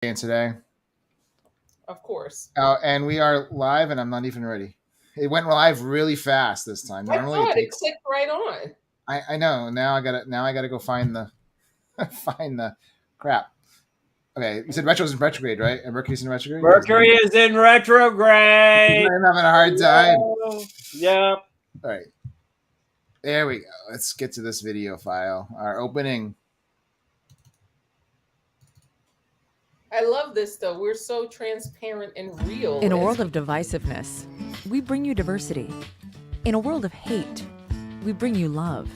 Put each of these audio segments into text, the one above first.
today. Of course. And we are live, and I'm not even ready. It went live really fast this time. Normally I it thought it takes. clicked right on. I know. Now I gotta go find the find the crap. Okay, you said retro's in retrograde, right? And Mercury's in retrograde. Mercury is in retrograde. I'm having a hard time. Yep. All right, there we go. Let's get to this video file. Our opening. I love this though. We're so transparent and real. In a world of divisiveness, we bring you diversity. In a world of hate, we bring you love.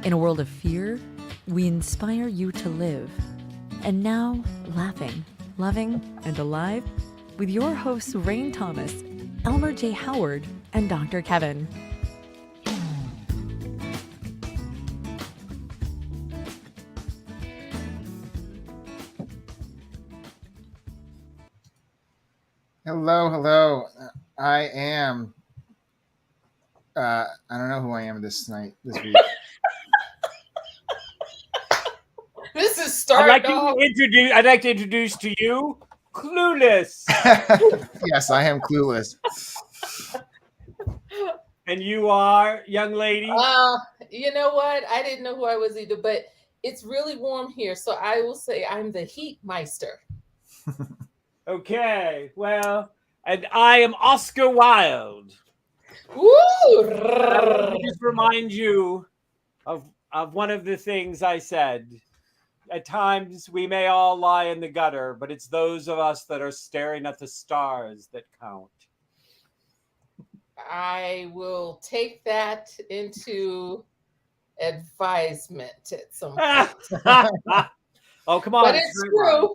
In a world of fear, we inspire you to live. And now, laughing, loving, and alive with your hosts Rain Thomas, Elmer J. Howard, and Dr. Kevin. Hello. I am. I don't know who I am this week. This is starting off. I'd like to introduce to you Clueless. Yes, I am clueless. And you are, young lady? You know what? I didn't know who I was either, but it's really warm here, so I will say I'm the Heat Meister. Okay, well, and I am Oscar Wilde. Woo! Let me just remind you of one of the things I said. At times, we may all lie in the gutter, but it's those of us that are staring at the stars that count. I will take that into advisement at some point. Oh, come on. But it's true.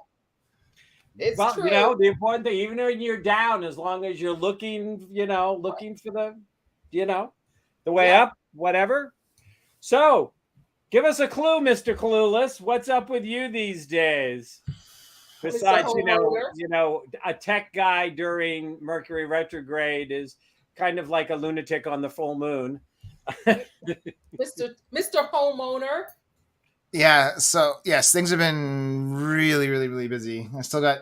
It's true. You know, the important thing, even when you're down, as long as you're looking for the, the way up, whatever. So, give us a clue, Mr. Clueless. What's up with you these days? Besides, a tech guy during Mercury retrograde is kind of like a lunatic on the full moon. Mr. Homeowner. Yeah, so yes, things have been really busy. I still got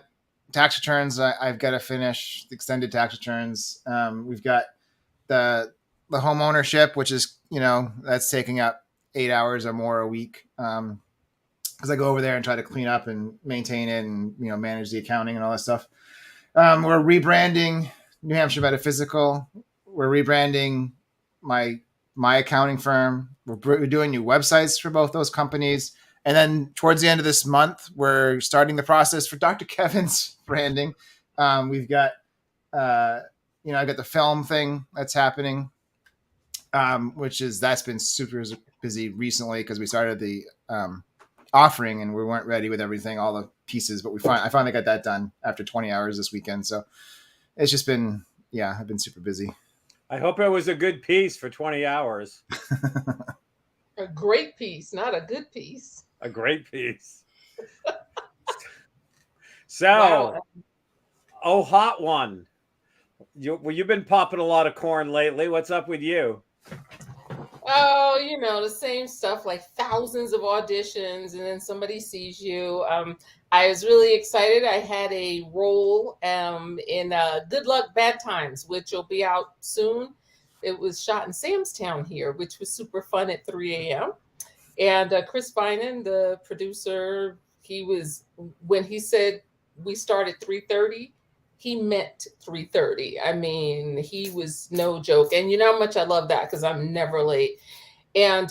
tax returns. I've got to finish the extended tax returns. We've got the home ownership, which is, that's taking up 8 hours or more a week. Because I go over there and try to clean up and maintain it and, manage the accounting and all that stuff. We're rebranding New Hampshire Metaphysical. We're rebranding my accounting firm. We're doing new websites for both those companies. And then towards the end of this month, we're starting the process for Dr. Kevin's branding. We've got, I got the film thing that's happening, that's been super busy recently because we started the offering and we weren't ready with everything, all the pieces, but I finally got that done after 20 hours this weekend. So it's just been, I've been super busy. I hope it was a good piece for 20 hours. A great piece, not a good piece. A great piece. So, wow. Oh, hot one. You've been popping a lot of corn lately. What's up with you? Oh, the same stuff, like thousands of auditions, and then somebody sees you. I was really excited. I had a role in Good Luck, Bad Times, which will be out soon. It was shot in Samstown here, which was super fun at 3 a.m. And Chris Finan, the producer, when he said we start at 3:30, he meant 3:30. I mean, he was no joke. And you know how much I love that because I'm never late. And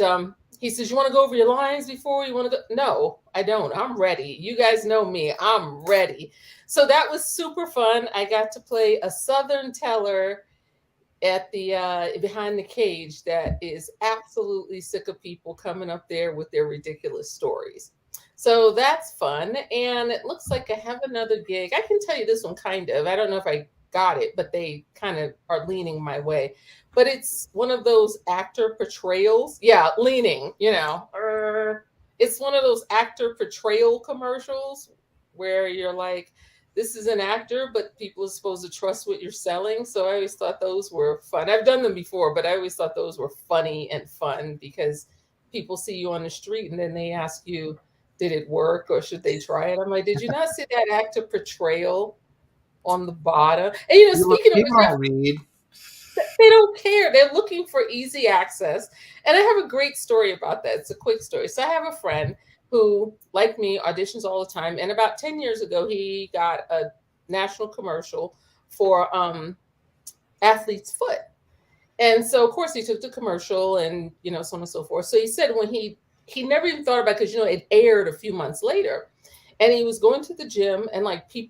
he says, you want to go over your lines before you want to go? No, I don't. I'm ready. You guys know me. I'm ready. So that was super fun. I got to play a Southern teller at the behind the cage that is absolutely sick of people coming up there with their ridiculous stories. So that's fun. And it looks like I have another gig. I can tell you this one kind of. I don't know if I got it, but they kind of are leaning my way. But it's one of those actor portrayals. Yeah, leaning, It's one of those actor portrayal commercials where you're like, this is an actor, but people are supposed to trust what you're selling. So I always thought those were fun. I've done them before, but I always thought those were funny and fun because people see you on the street and then they ask you, did it work or should they try it? I'm like, did you not see that act of portrayal on the bottom? And speaking of People which, don't read. they don't care. They're looking for easy access. And I have a great story about that. It's a quick story. So I have a friend who, like me, auditions all the time. And about 10 years ago, he got a national commercial for Athlete's Foot. And so, of course, he took the commercial and, so on and so forth. So he said when he never even thought about it because, it aired a few months later. And he was going to the gym and like he'd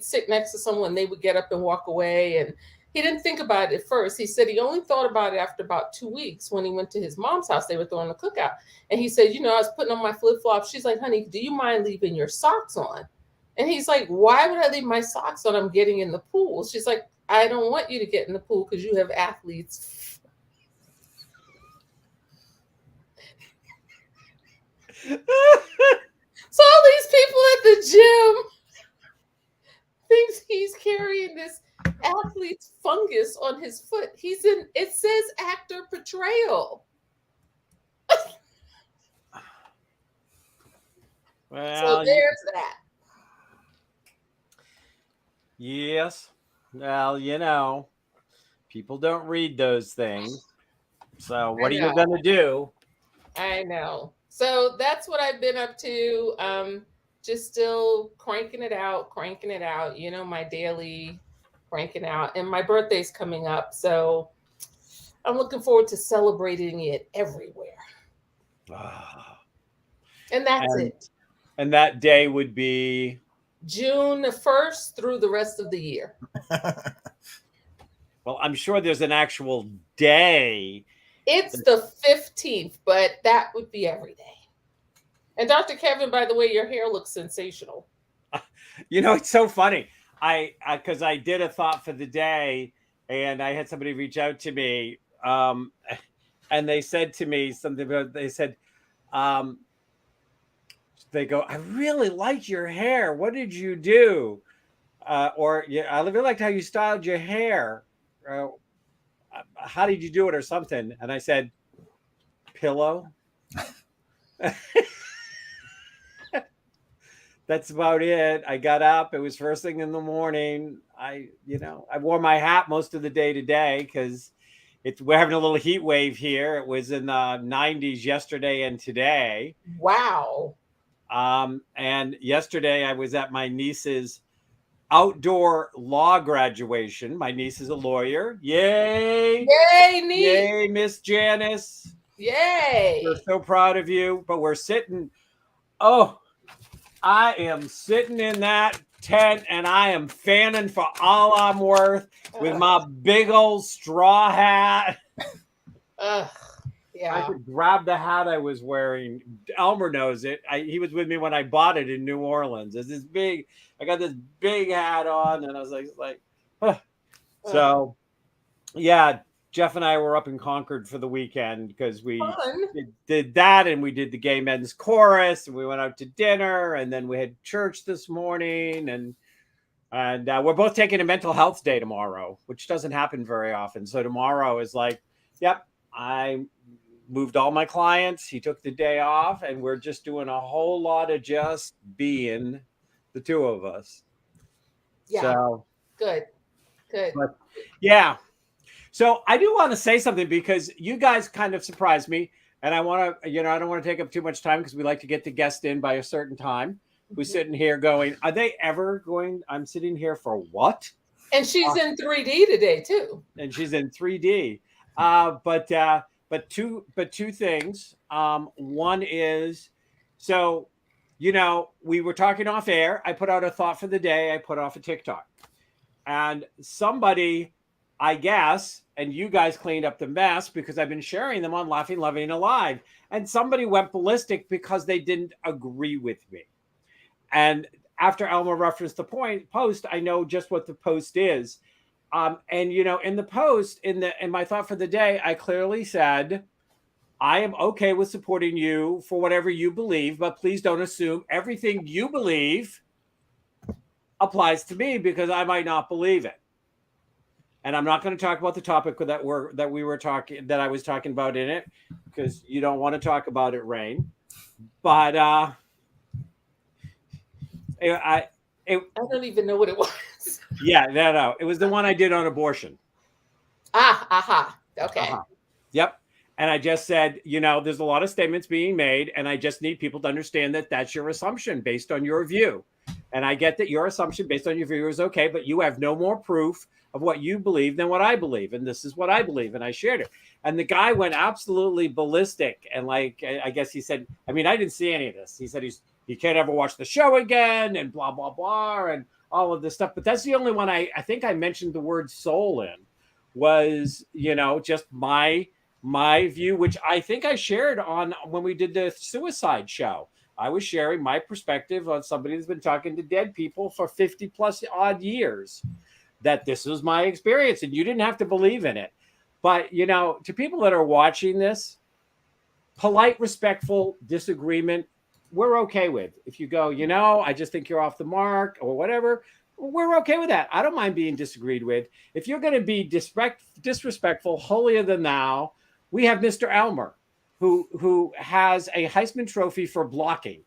sit next to someone, they would get up and walk away. And he didn't think about it at first. He said he only thought about it after about 2 weeks when he went to his mom's house. They were throwing a cookout. And he said, I was putting on my flip-flops. She's like, honey, do you mind leaving your socks on? And he's like, why would I leave my socks on? I'm getting in the pool. She's like, I don't want you to get in the pool because you have athletes. So all these people at the gym thinks he's carrying this athlete's fungus on his foot. It says actor portrayal. Well, so there's that. Yes. Well, people don't read those things. So what are you going to do? I know. So that's what I've been up to. Just still cranking it out, my daily cranking out. And my birthday's coming up. So I'm looking forward to celebrating it everywhere. And that's it. And that day would be June 1st through the rest of the year. Well, I'm sure there's an actual day. It's the 15th, but that would be every day. And Dr. Kevin, by the way, your hair looks sensational. It's so funny. Because I did a thought for the day, and I had somebody reach out to me, and they said to me something about, they said, they go, I really like your hair. What did you do? I really liked how you styled your hair. How did you do it or something? And I said, pillow. That's about it. I got up. It was first thing in the morning. I wore my hat most of the day today because we're having a little heat wave here. It was in the 90s yesterday and today. Wow. And yesterday I was at my niece's outdoor law graduation. My niece is a lawyer. Yay! Yay, niece! Yay, Miss Janice! Yay! We're so proud of you. But we're sitting. Oh, I am sitting in that tent and I am fanning for all I'm worth with my big old straw hat. Yeah. I could grab the hat I was wearing. Elmer knows it. He was with me when I bought it in New Orleans. I got this big hat on, and I was like, huh. So, yeah, Jeff and I were up in Concord for the weekend because we did that, and we did the Gay Men's Chorus, and we went out to dinner, and then we had church this morning, and we're both taking a mental health day tomorrow, which doesn't happen very often. So tomorrow is like, yep, I moved all my clients. He took the day off, and we're just doing a whole lot of just being the two of us. Yeah. So good. But, yeah. So I do want to say something because you guys kind of surprised me, and I want to, I don't want to take up too much time because we like to get the guest in by a certain time. Who's sitting here going, are they ever going? I'm sitting here for what? And she's in 3D today too. And she's in 3D. But two things. One is, so, we were talking off air. I put out a thought for the day. I put off a TikTok, and somebody, I guess, and you guys cleaned up the mess because I've been sharing them on Laughing, Loving, Alive. And somebody went ballistic because they didn't agree with me. And after Elma referenced the post, I know just what the post is. And in the post, in my thought for the day, I clearly said, I am okay with supporting you for whatever you believe, but please don't assume everything you believe applies to me because I might not believe it. And I'm not going to talk about the topic that I was talking about in it because you don't want to talk about it, Rain. But I I don't even know what it was. yeah, no, it was the one I did on abortion. Aha. Okay. Uh-huh. Yep. And I just said, there's a lot of statements being made, and I just need people to understand that that's your assumption based on your view. And I get that your assumption based on your view is okay, but you have no more proof of what you believe than what I believe. And this is what I believe. And I shared it. And the guy went absolutely ballistic. And like, I guess he said, I mean, I didn't see any of this. He said he can't ever watch the show again and blah, blah, blah, and all of this stuff. But that's the only one I think I mentioned the word soul in was, just my view, which I think I shared on when we did the suicide show. I was sharing my perspective on somebody that's been talking to dead people for 50 plus odd years, that this was my experience and you didn't have to believe in it. But, to people that are watching this, polite, respectful disagreement, we're okay with. If you go, I just think you're off the mark or whatever, we're okay with that. I don't mind being disagreed with. If you're going to be disrespectful, holier than thou, we have Mr. Elmer, who has a Heisman Trophy for blocking.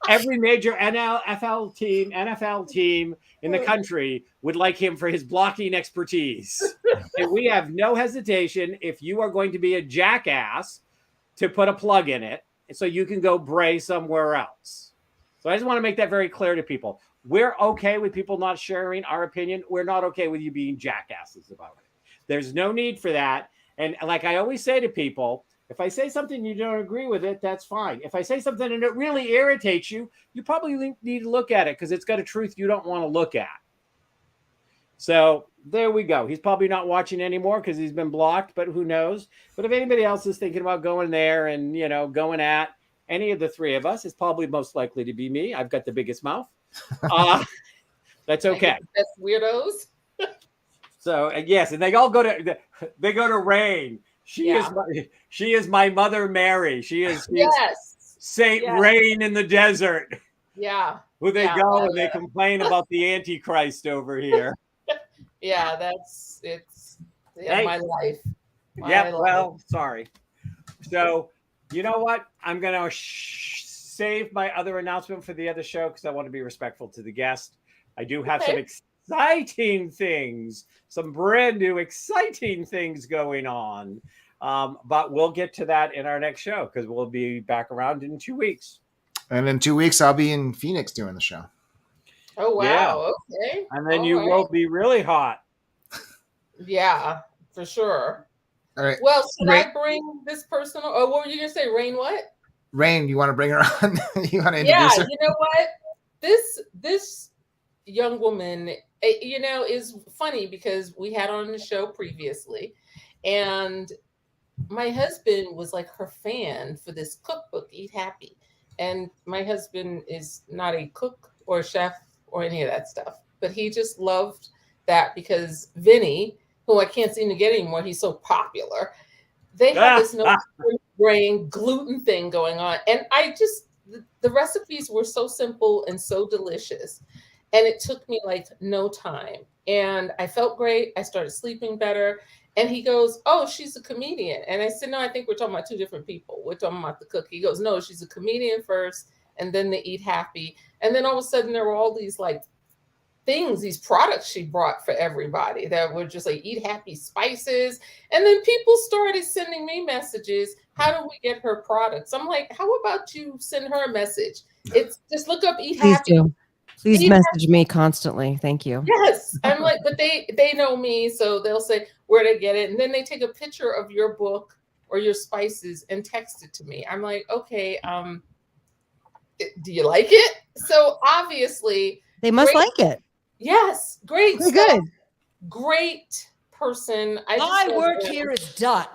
Every major NFL team in the country would like him for his blocking expertise. And we have no hesitation, if you are going to be a jackass, to put a plug in it so you can go bray somewhere else. So I just want to make that very clear to people. We're okay with people not sharing our opinion. We're not okay with you being jackasses about it. There's no need for that. And like I always say to people, if I say something you don't agree with it, that's fine. If I say something and it really irritates you, you probably need to look at it because it's got a truth you don't want to look at. So there we go. He's probably not watching anymore because he's been blocked, but who knows? But if anybody else is thinking about going there and, going at any of the three of us, it's probably most likely to be me. I've got the biggest mouth. That's okay. That's weirdos. So yes, and they all go to Rain. She is my Mother Mary. She is Saint Rain in the desert. Yeah. Who they go and they complain about the Antichrist over here. Yeah, it's my life. Well, sorry. So you know what? I'm gonna save my other announcement for the other show because I want to be respectful to the guest. I do have some exciting things, some brand new exciting things going on. But we'll get to that in our next show because we'll be back around in 2 weeks. And in 2 weeks, I'll be in Phoenix doing the show. Oh, wow. Yeah. Okay. And then you will be really hot. Yeah, for sure. All right. Well, should I bring this person? Oh, what were you going to say? Rain what? Rain, you want to bring her on? You want to introduce her? You know what? This young woman, is funny because we had on the show previously, and my husband was like her fan for this cookbook, Eat Happy. And my husband is not a cook or chef or any of that stuff, but he just loved that because Vinny, who I can't seem to get anymore, he's so popular. They have this no grain gluten thing going on. And the recipes were so simple and so delicious. And it took me like no time. And I felt great. I started sleeping better. And he goes, oh, she's a comedian. And I said, no, I think we're talking about two different people. We're talking about the cook. He goes, no, she's a comedian first, and then the Eat Happy. And then all of a sudden there were all these like things, these products she brought for everybody that were just like Eat Happy spices. And then people started sending me messages. How do we get her products? I'm like, how about you send her a message? It's just look up Eat Happy. Please message me constantly. Thank you. Yes. I'm like, but they know me, so they'll say where to get it. And then they take a picture of your book or your spices and text it to me. I'm like, okay, do you like it? So obviously they must like it. Yes. Great. Good. Great person. My work here is done.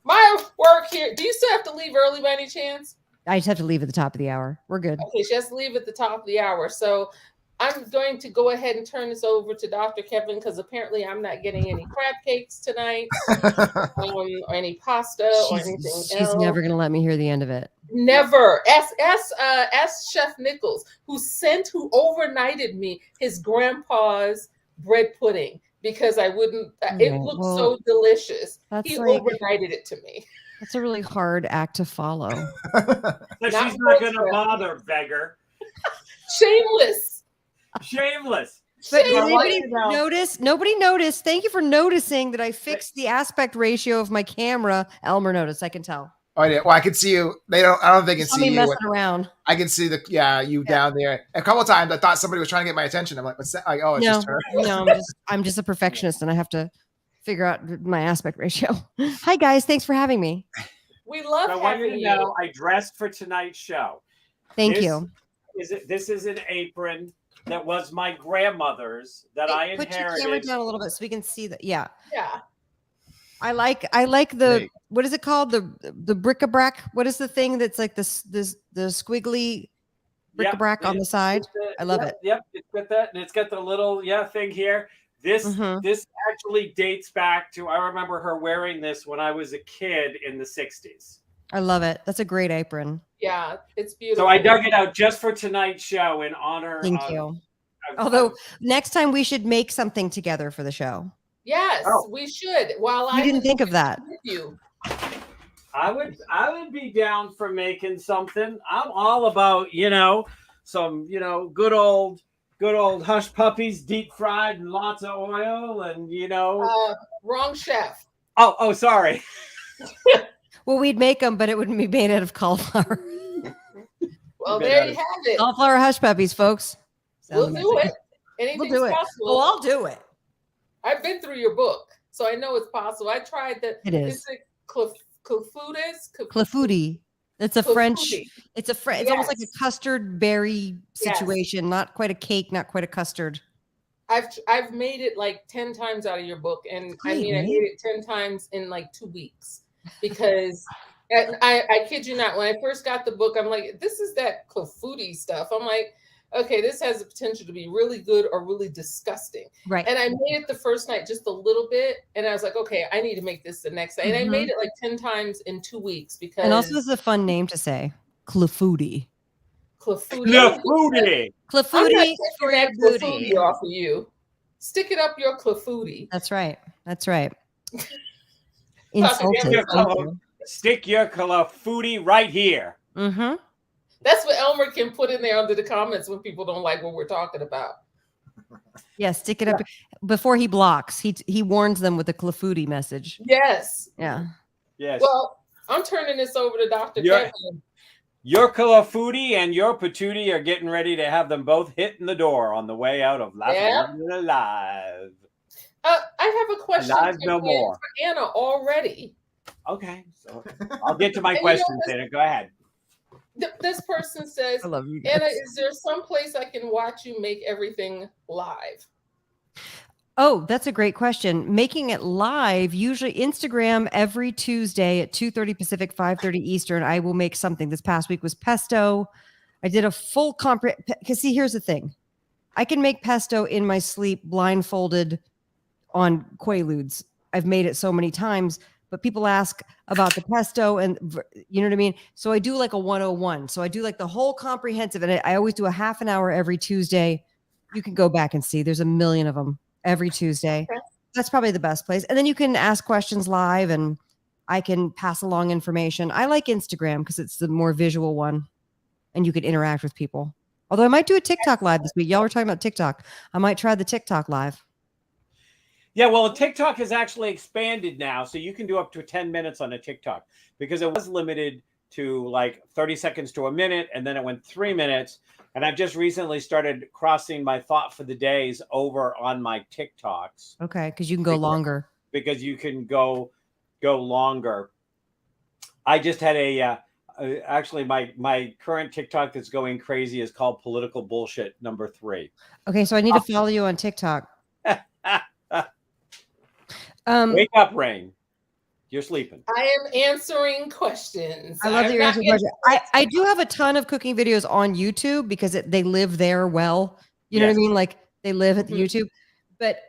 My work here. Do you still have to leave early by any chance? I just have to leave at the top of the hour. We're good. Okay, she has to leave at the top of the hour. So I'm going to go ahead and turn this over to Dr. Kevin because apparently I'm not getting any crab cakes tonight or any pasta or anything else. She's never going to let me hear the end of it. Never. Ask Chef Nichols, who overnighted me his grandpa's bread pudding because I wouldn't. It looked so delicious. He overnighted it to me. That's a really hard act to follow. So she's not going to bother, beggar. Shameless. Shameless. But did Shameless. anybody notice? Nobody noticed. Thank you for noticing that I fixed the aspect ratio of my camera. Elmer noticed. I can tell. Oh, I did. Well, I can see you. I don't know if they can Saw see me you. messing around. I can see you down there. A couple of times I thought somebody was trying to get my attention. I'm like, what's that? Like, oh, it's No, just her. no, I'm just a perfectionist, and I have to figure out my aspect ratio. Hi guys, thanks for having me. We love I want you having to know I dressed for tonight's show. Thank you. This is an apron that was my grandmother's that I inherited. Put your camera down a little bit so we can see that. Yeah. Yeah. I like the what is it called? The bric-a-brac. What is the thing that's like the squiggly bric-a-brac on the side? I love it. Yep, it's got that, and it's got the little thing here. This actually dates back to, I remember her wearing this when I was a kid in the 60s. I love it. That's a great apron. Yeah, it's beautiful. So I dug it out just for tonight's show in honor. Thank you. Although next time we should make something together for the show. Yes, we should. While I didn't think of that. With you. I would be down for making something. I'm all about, some, good old hush puppies, deep fried and lots of oil and, wrong chef. Oh, sorry. Well, we'd make them, but it wouldn't be made out of cauliflower. Well, there you have it. Cauliflower hush puppies, folks. We'll do it. Anything's We'll do it. possible. Oh, I'll do it. I've been through your book, so I know it's possible. I tried the. It is. Clafouti. It's a French. It's It's almost like a custard berry situation. Not quite a cake, not quite a custard. I've made it like 10 times out of your book, and I made it 10 times in like 2 weeks because I kid you not. When I first got the book, I'm like, this is that clafouti stuff. I'm like, okay, this has the potential to be really good or really disgusting. Right. And I made it the first night just a little bit, and I was like, okay, I need to make this the next night. And I made it like 10 times in 2 weeks because. And also, it's a fun name to say, clafouti. Clafouti. Clafouti. Clafouti off of you. Stick it up your clafouti. That's right. That's right. Insulted. Stick your clafouti right here. Mm-hmm. That's what Elmer can put in there under the comments when people don't like what we're talking about. Yeah, stick it up before he blocks. He warns them with a clafouti message. Yes. Yeah. Yes. Well, I'm turning this over to Dr. Kevin. Your clafouti and your patootie are getting ready to have them both hit in the door on the way out of Laughing Alive. I have a question for Anna already. Okay, so I'll get to my questions later. Go ahead. This person says, I love you guys. Anna, is there some place I can watch you make everything live? Oh, that's a great question. Making it live, usually Instagram every Tuesday at 2:30 Pacific, 5:30 Eastern. I will make something. This past week was pesto. I did a full because see, here's the thing. I can make pesto in my sleep blindfolded on Quaaludes. I've made it so many times, but people ask about the pesto and you know what I mean? So I do like a 101. So I do like the whole comprehensive, and I always do a half an hour every Tuesday. You can go back and see. There's a million of them every Tuesday. Okay. That's probably the best place. And then you can ask questions live and I can pass along information. I like Instagram because it's the more visual one and you can interact with people. Although I might do a TikTok live this week. Y'all were talking about TikTok. I might try the TikTok live. Yeah, well, TikTok has actually expanded now. So you can do up to 10 minutes on a TikTok because it was limited to like 30 seconds to a minute. And then it went 3 minutes. And I've just recently started crossing my thought for the days over on my TikToks. Okay, because you can go longer. Because you can go longer. I just had actually my current TikTok that's going crazy is called Political Bullshit number 3. Okay, so I need to follow you on TikTok. Wake up, Rain. You're sleeping. I am answering questions. I love that you're answering questions. I do have a ton of cooking videos on YouTube because they live there well. You know what I mean? Like they live at the YouTube. But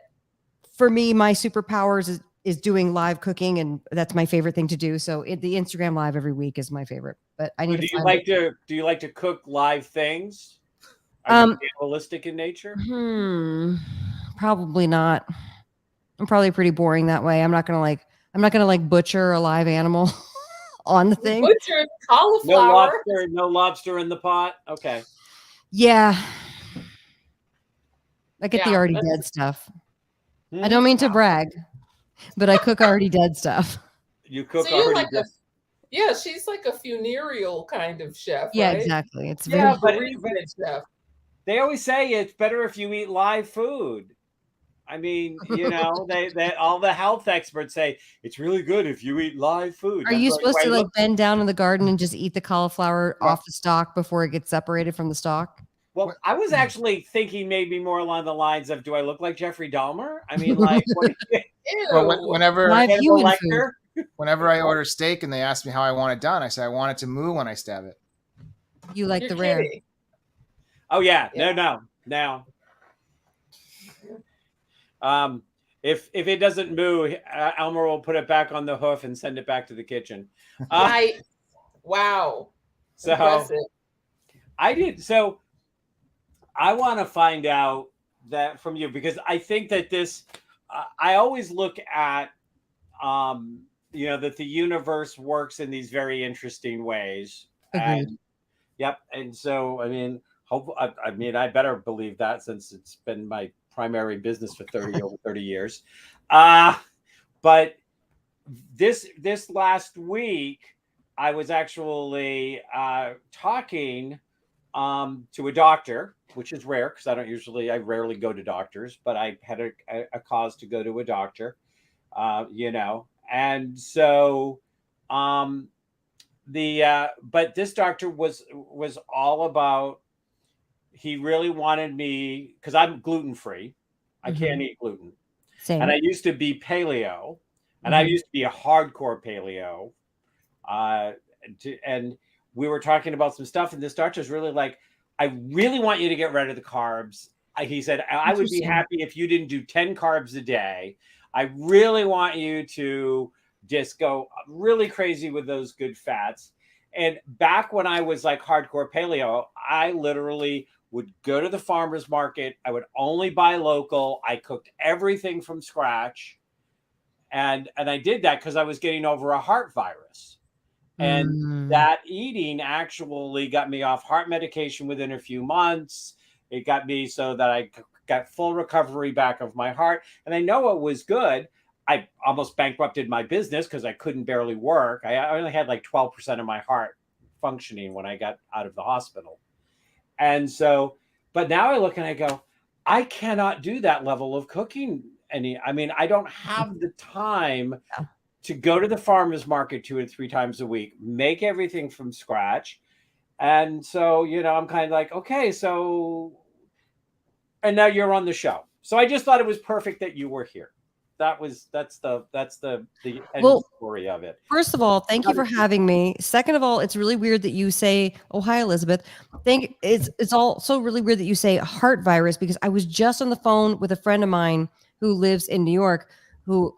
for me, my superpowers is doing live cooking, and that's my favorite thing to do. So the Instagram live every week is my favorite. But I need do you like to cook live things? Are you animalistic in nature? Probably not. I'm probably pretty boring that way. I'm not gonna butcher a live animal. on the thing. Butchered No cauliflower. lobster in the pot. Okay. Yeah. I get the Yeah, already that's- dead stuff. Hmm? I don't mean to brag, but I cook already dead stuff. You cook So you're already. like yeah, she's like a funereal kind of chef, Yeah, right? exactly. It's Yeah, very but Chef. they always say it's better if you eat live food. I mean, they all the health experts say it's really good if you eat live food. Are you supposed to like bend down in the garden and just eat the cauliflower off the stalk before it gets separated from the stalk? Well, I was actually thinking maybe more along the lines of, do I look like Jeffrey Dahmer? I mean, like, Well, whenever Live Hannibal human Lecter? whenever I order steak and they ask me how I want it done, I say I want it to moo when I stab it. You like You're the rare. kidding. Oh yeah, Yeah. no. If it doesn't moo, Elmer will put it back on the hoof and send it back to the kitchen. Right. Wow. So Impressive. I did. So I want to find out that from you, because I think that this, I always look at, that the universe works in these very interesting ways. Agreed. And, yep. And so, I mean, I better believe that, since it's been my primary business for over 30 years. But this last week, I was actually talking to a doctor, which is rare because I rarely go to doctors, but I had a cause to go to a doctor, and so but this doctor was all about, he really wanted me, because I'm gluten-free. I can't eat gluten. Same. And I used to be paleo, and I used to be a hardcore paleo. And we were talking about some stuff, and this doctor's really like, I really want you to get rid of the carbs. He said, I would be happy if you didn't do 10 carbs a day. I really want you to just go really crazy with those good fats. And back when I was like hardcore paleo, I literally would go to the farmer's market. I would only buy local. I cooked everything from scratch. And I did that because I was getting over a heart virus. And that eating actually got me off heart medication within a few months. It got me so that I got full recovery back of my heart. And I know it was good. I almost bankrupted my business because I couldn't barely work. I only had like 12% of my heart functioning when I got out of the hospital. And so, but now I look and I go, I cannot do that level of cooking. I don't have the time to go to the farmer's market 2 or 3 times a week, make everything from scratch. And so, I'm kind of like, okay, so, and now you're on the show. So I just thought it was perfect that you were here. That's the end story of it. First of all, thank you for having me. Second of all, it's really weird that you say, "Oh, hi, Elizabeth." It's also really weird that you say heart virus, because I was just on the phone with a friend of mine who lives in New York who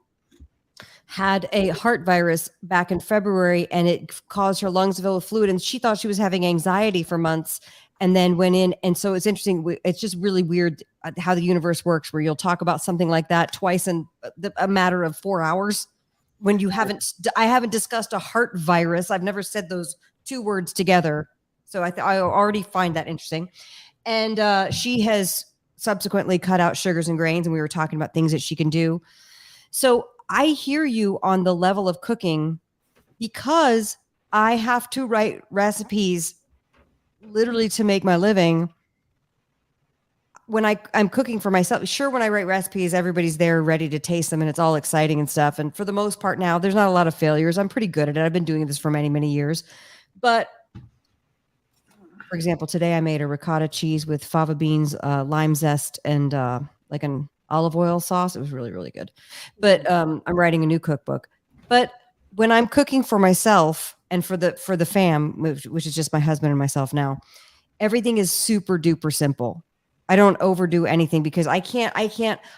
had a heart virus back in February, and it caused her lungs to fill with fluid, and she thought she was having anxiety for months, and then went in. And so it's interesting. It's just really weird how the universe works, where you'll talk about something like that twice in a matter of 4 hours, when I haven't discussed a heart virus. I've never said those 2 words together. So I already find that interesting. And she has subsequently cut out sugars and grains, and we were talking about things that she can do. So I hear you on the level of cooking, because I have to write recipes literally to make my living. When I'm cooking for myself, sure, when I write recipes, everybody's there ready to taste them and it's all exciting and stuff. And for the most part now, there's not a lot of failures. I'm pretty good at it. I've been doing this for many, many years. But for example, today I made a ricotta cheese with fava beans, lime zest, and like an olive oil sauce. It was really, really good. But I'm writing a new cookbook. But when I'm cooking for myself and for the fam, which is just my husband and myself now, everything is super duper simple. I don't overdo anything, because I can't.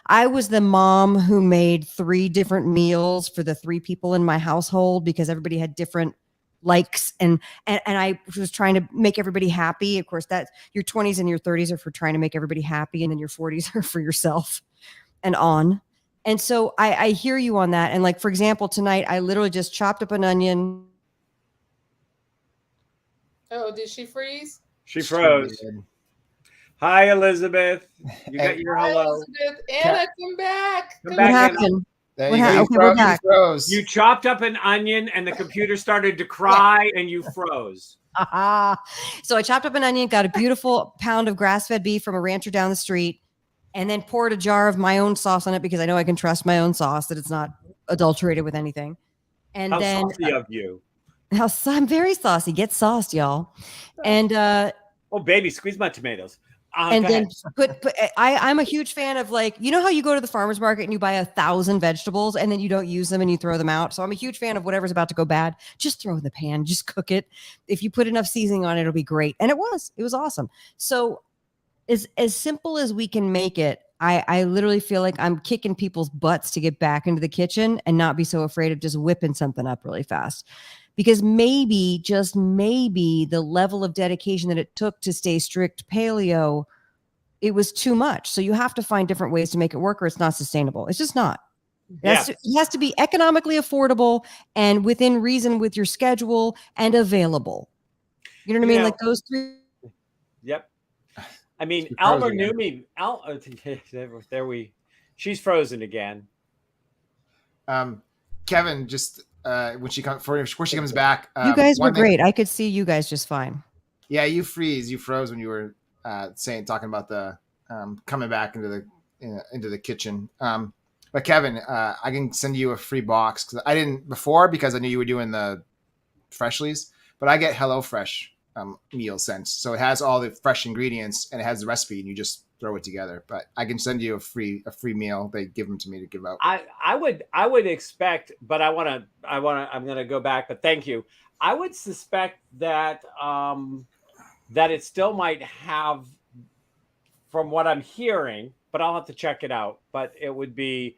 I was the mom who made 3 different meals for the 3 people in my household, because everybody had different likes, and I was trying to make everybody happy. Of course, that your 20s and your 30s are for trying to make everybody happy, and then your 40s are for yourself and on. And so I hear you on that. And like, for example, tonight I literally just chopped up an onion, Oh, did she freeze? She froze. did. Hi, Elizabeth. You got your Hi, hello. Elizabeth. Anna, come back. Come What back, Anna. happened? There What you go. happened? You Okay, we're froze. You back. froze. You chopped up an onion and the computer started to cry and you froze. So I chopped up an onion, got a beautiful pound of grass-fed beef from a rancher down the street, and then poured a jar of my own sauce on it because I know I can trust my own sauce, that it's not adulterated with anything. And How then saucy of you. I'm very saucy. Get sauced, y'all. And Oh, baby, squeeze my tomatoes. and Go then ahead. I'm a huge fan of, like, you know how you go to the farmer's market and you buy 1,000 vegetables and then you don't use them and you throw them out. So I'm a huge fan of whatever's about to go bad, just throw in the pan, just cook it. If you put enough seasoning on it, it'll be great. And it was awesome. So as simple as we can make it, I literally feel like I'm kicking people's butts to get back into the kitchen and not be so afraid of just whipping something up really fast. Because maybe, just maybe, the level of dedication that it took to stay strict paleo, it was too much. So you have to find different ways to make it work, or it's not sustainable. It's just not. Yes. It has to be economically affordable and within reason with your schedule and available. You know what I mean? know- Like those three. Yep. I mean, She froze Elmer again. knew me. She's frozen again. Kevin, just when she comes before she comes back, You guys were one thing- great. I could see you guys just fine. Yeah, you froze when you were talking about the coming back into the kitchen. But Kevin, I can send you a free box because I didn't before because I knew you were doing the Freshlies, but I get HelloFresh meal sent, so it has all the fresh ingredients and it has the recipe, and you just throw it together. But I can send you a free meal. They give them to me to give out. I would expect, but I'm gonna go back, but thank you. I would suspect that that it still might have, from what I'm hearing, but I'll have to check it out. But it would be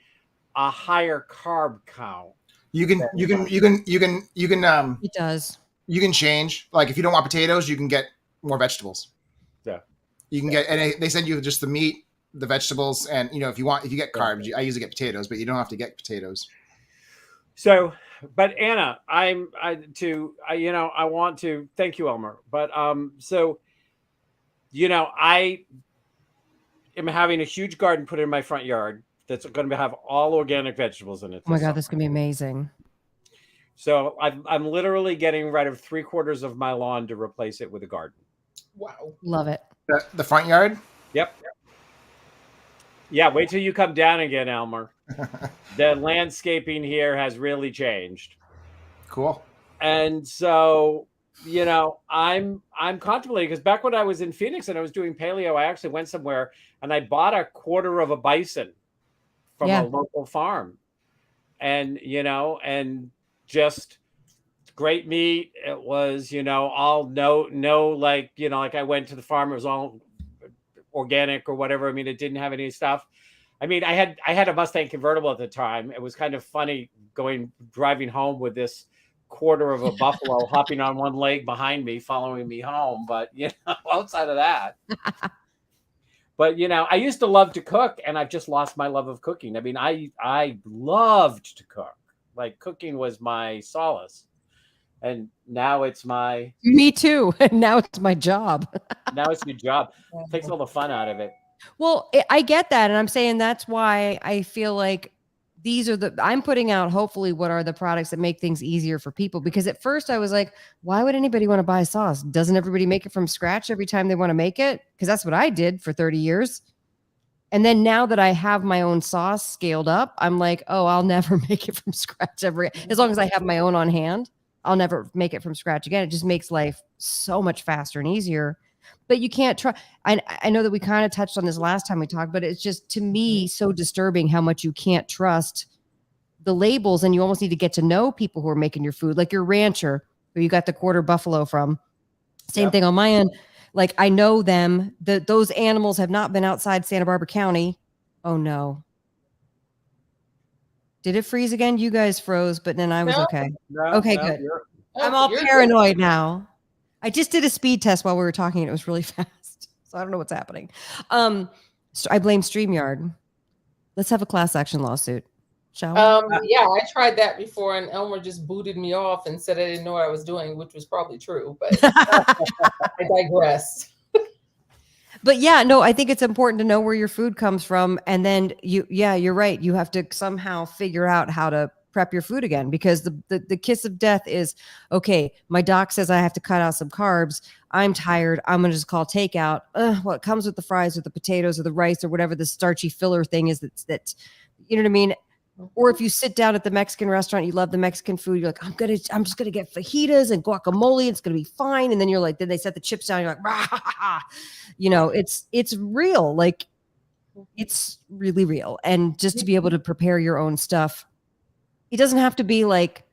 a higher carb count. You can It does. you can change. Like if you don't want potatoes, you can get more vegetables. Yeah. You can get, and they send you just the meat, the vegetables, and if you get carbs, I usually get potatoes, but you don't have to get potatoes. So, but Anna, I want to thank you, Elmer. But so, I am having a huge garden put in my front yard that's going to have all organic vegetables in it. Oh my God, this is gonna be amazing. So I'm literally getting rid of 3/4 of my lawn to replace it with a garden. Wow. Love it. The front yard. Yep. Yeah, wait till you come down again, Elmer. The landscaping here has really changed. Cool. And so, I'm contemplating, because back when I was in Phoenix and I was doing paleo, I actually went somewhere and I bought 1/4 of a bison from Yeah. a local farm. And, and just great meat. It was, all like I went to the farm, it was all organic or whatever. I mean, it didn't have any stuff. I mean, I had a Mustang convertible at the time. It was kind of funny driving home with this 1/4 of a buffalo hopping on one leg behind me, following me home. But, outside of that, but, I used to love to cook, and I've just lost my love of cooking. I mean, I loved to cook. Like, cooking was my solace. And now it's Me too. Now it's my job. now it's your job. It takes all the fun out of it. Well, I get that. And I'm saying that's why I feel like I'm putting out hopefully what are the products that make things easier for people. Because at first I was like, why would anybody want to buy sauce? Doesn't everybody make it from scratch every time they want to make it? Because that's what I did for 30 years. And then now that I have my own sauce scaled up, I'm like, oh, I'll never make it from scratch as long as I have my own on hand. I'll never make it from scratch again. It just makes life so much faster and easier. But you can't try. I know that we kind of touched on this last time we talked, but it's just, to me, so disturbing how much you can't trust the labels, and you almost need to get to know people who are making your food, like your rancher who you got the 1/4 buffalo from. Same thing on my end. Like, I know them. Those animals have not been outside Santa Barbara County. Oh no. Did it freeze again? You guys froze, but then I was No. okay. No, Okay, no, good. you're- I'm all You're good. paranoid now. I just did a speed test while we were talking and it was really fast. So I don't know what's happening. So I blame StreamYard. Let's have a class action lawsuit. Shall we? Yeah, I tried that before, and Elmer just booted me off and said I didn't know what I was doing, which was probably true, but I digress. But yeah, no, I think it's important to know where your food comes from. And then you're right. You have to somehow figure out how to prep your food again, because the kiss of death is, okay, my doc says I have to cut out some carbs. I'm tired. I'm going to just call takeout. Well, it comes with the fries or the potatoes or the rice or whatever the starchy filler thing is that's, you know what I mean? Or if you sit down at the Mexican restaurant, you love the Mexican food, you're like, I'm just gonna get fajitas and guacamole, it's gonna be fine. And then you're like, then they set the chips down, you're like, rah, you know, it's real, like it's really real. And just to be able to prepare your own stuff, it doesn't have to be like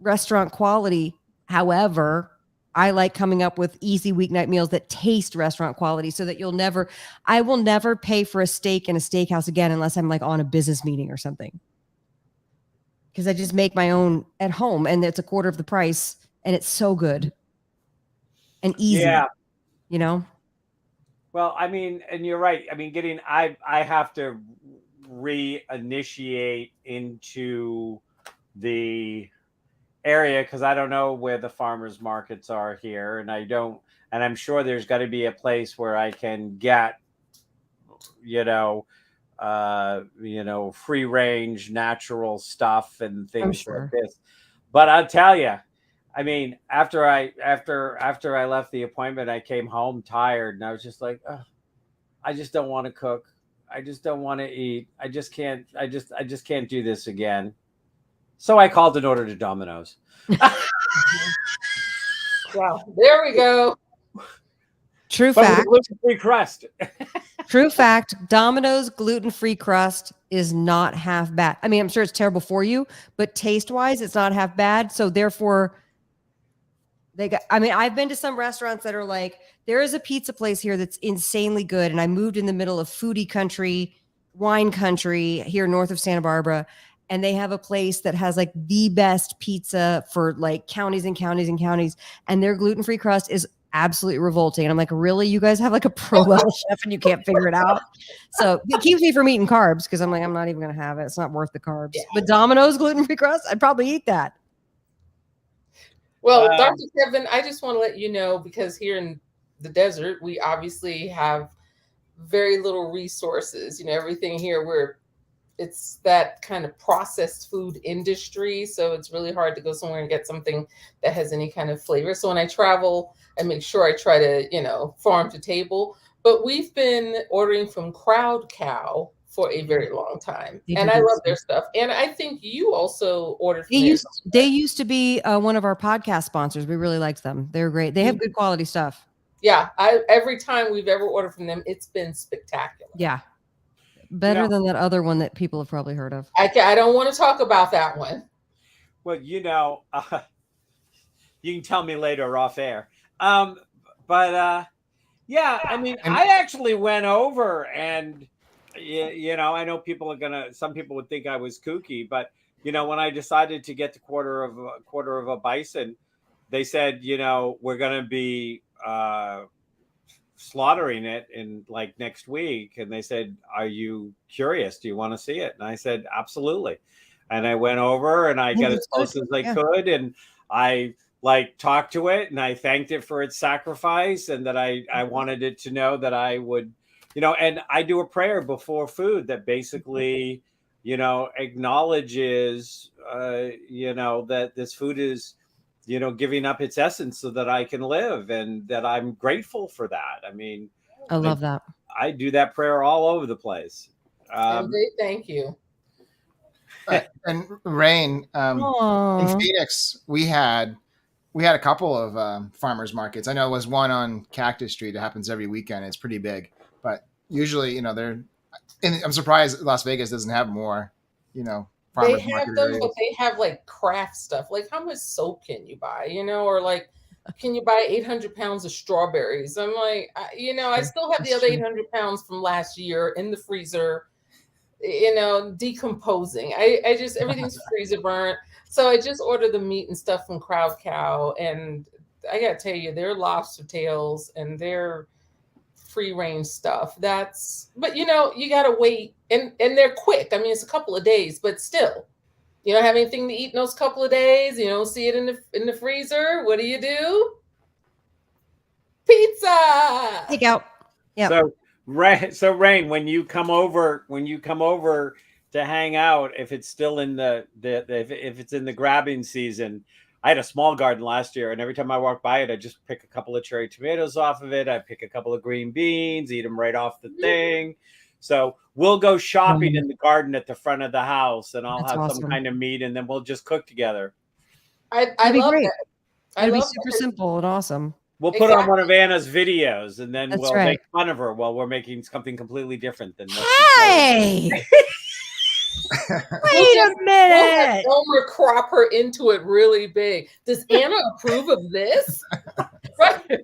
restaurant quality. However, I like coming up with easy weeknight meals that taste restaurant quality, so that I will never pay for a steak in a steakhouse again unless I'm like on a business meeting or something. Because I just make my own at home, and it's a quarter of the price, and it's so good and easy. Yeah. You know? Well, I mean, and you're right. I mean, I have to reinitiate into the area, because I don't know where the farmers markets are here, and I'm sure there's got to be a place where I can get, free range natural stuff and things like this. But I'll tell you, I mean, after I left the appointment, I came home tired, and I was just like, I just don't want to cook. I just don't want to eat. I just can't do this again. So I called and ordered a Domino's. Wow, there we go. True fact. Gluten-free crust. True fact. Domino's gluten-free crust is not half bad. I mean, I'm sure it's terrible for you, but taste-wise, it's not half bad. So therefore, I've been to some restaurants that are like, there is a pizza place here that's insanely good. And I moved in the middle of foodie country, wine country here north of Santa Barbara. And they have a place that has like the best pizza for like counties and counties and counties. And their gluten-free crust is absolutely revolting. And I'm like, really? You guys have like a pro level chef and you can't figure it out? So it keeps me from eating carbs, because I'm like, I'm not even going to have it. It's not worth the carbs. Yeah. But Domino's gluten-free crust, I'd probably eat that. Well, Dr. Kevin, I just want to let you know, because here in the desert, we obviously have very little resources. You know, everything here, it's that kind of processed food industry. So it's really hard to go somewhere and get something that has any kind of flavor. So when I travel, I make sure I try to, farm to table. But we've been ordering from Crowd Cow for a very long time. And I love their stuff. And I think you also ordered from them. They used to be one of our podcast sponsors. We really liked them. They're great. They have good quality stuff. Yeah. Every time we've ever ordered from them, it's been spectacular. Yeah. Better than that other one that people have probably heard of. I don't want to talk about that one. Well, you can tell me later off air. Yeah, I mean, I actually went over, and I know some people would think I was kooky, but when I decided to get the quarter of a bison, they said, we're going to be slaughtering it in like next week. And they said, are you curious? Do you want to see it? And I said, absolutely. And I went over and I got as close as I could. And I talked to it, and I thanked it for its sacrifice, and that I wanted it to know that I would, and I do a prayer before food that basically, acknowledges, that this food is, giving up its essence so that I can live, and that I'm grateful for that. I mean, I love that. I do that prayer all over the place. Thank you. And Rain, in Phoenix, we had a couple of farmers markets. I know it was one on Cactus Street. It happens every weekend. It's pretty big, but usually, and I'm surprised Las Vegas doesn't have more, they have those, but they have like craft stuff. Like, how much soap can you buy, or like, can you buy 800 pounds of strawberries? I'm like, I still have the other 800 pounds from last year in the freezer, decomposing. I just, everything's freezer burnt. So I just ordered the meat and stuff from Crowd Cow, and I gotta tell you, their lobster tails and their free range stuff. But you gotta wait, and they're quick. I mean, it's a couple of days, but still, you don't have anything to eat in those couple of days. You don't see it in the freezer. What do? Pizza. Take out. Yeah. So Rain, when you come over to hang out, if it's still in if it's in the grabbing season, I had a small garden last year, and every time I walk by it, I just pick a couple of cherry tomatoes off of it. I pick a couple of green beans, eat them right off the thing. So we'll go shopping in the garden at the front of the house, and I'll have some kind of meat, and then we'll just cook together. I love great. that. It'd be super simple and awesome. We'll put on one of Anna's videos, and then we'll right. make fun of her while we're making something completely different than Hey! Wait a minute! Elmer crop her into it really big. Does Anna approve of this? Right. Is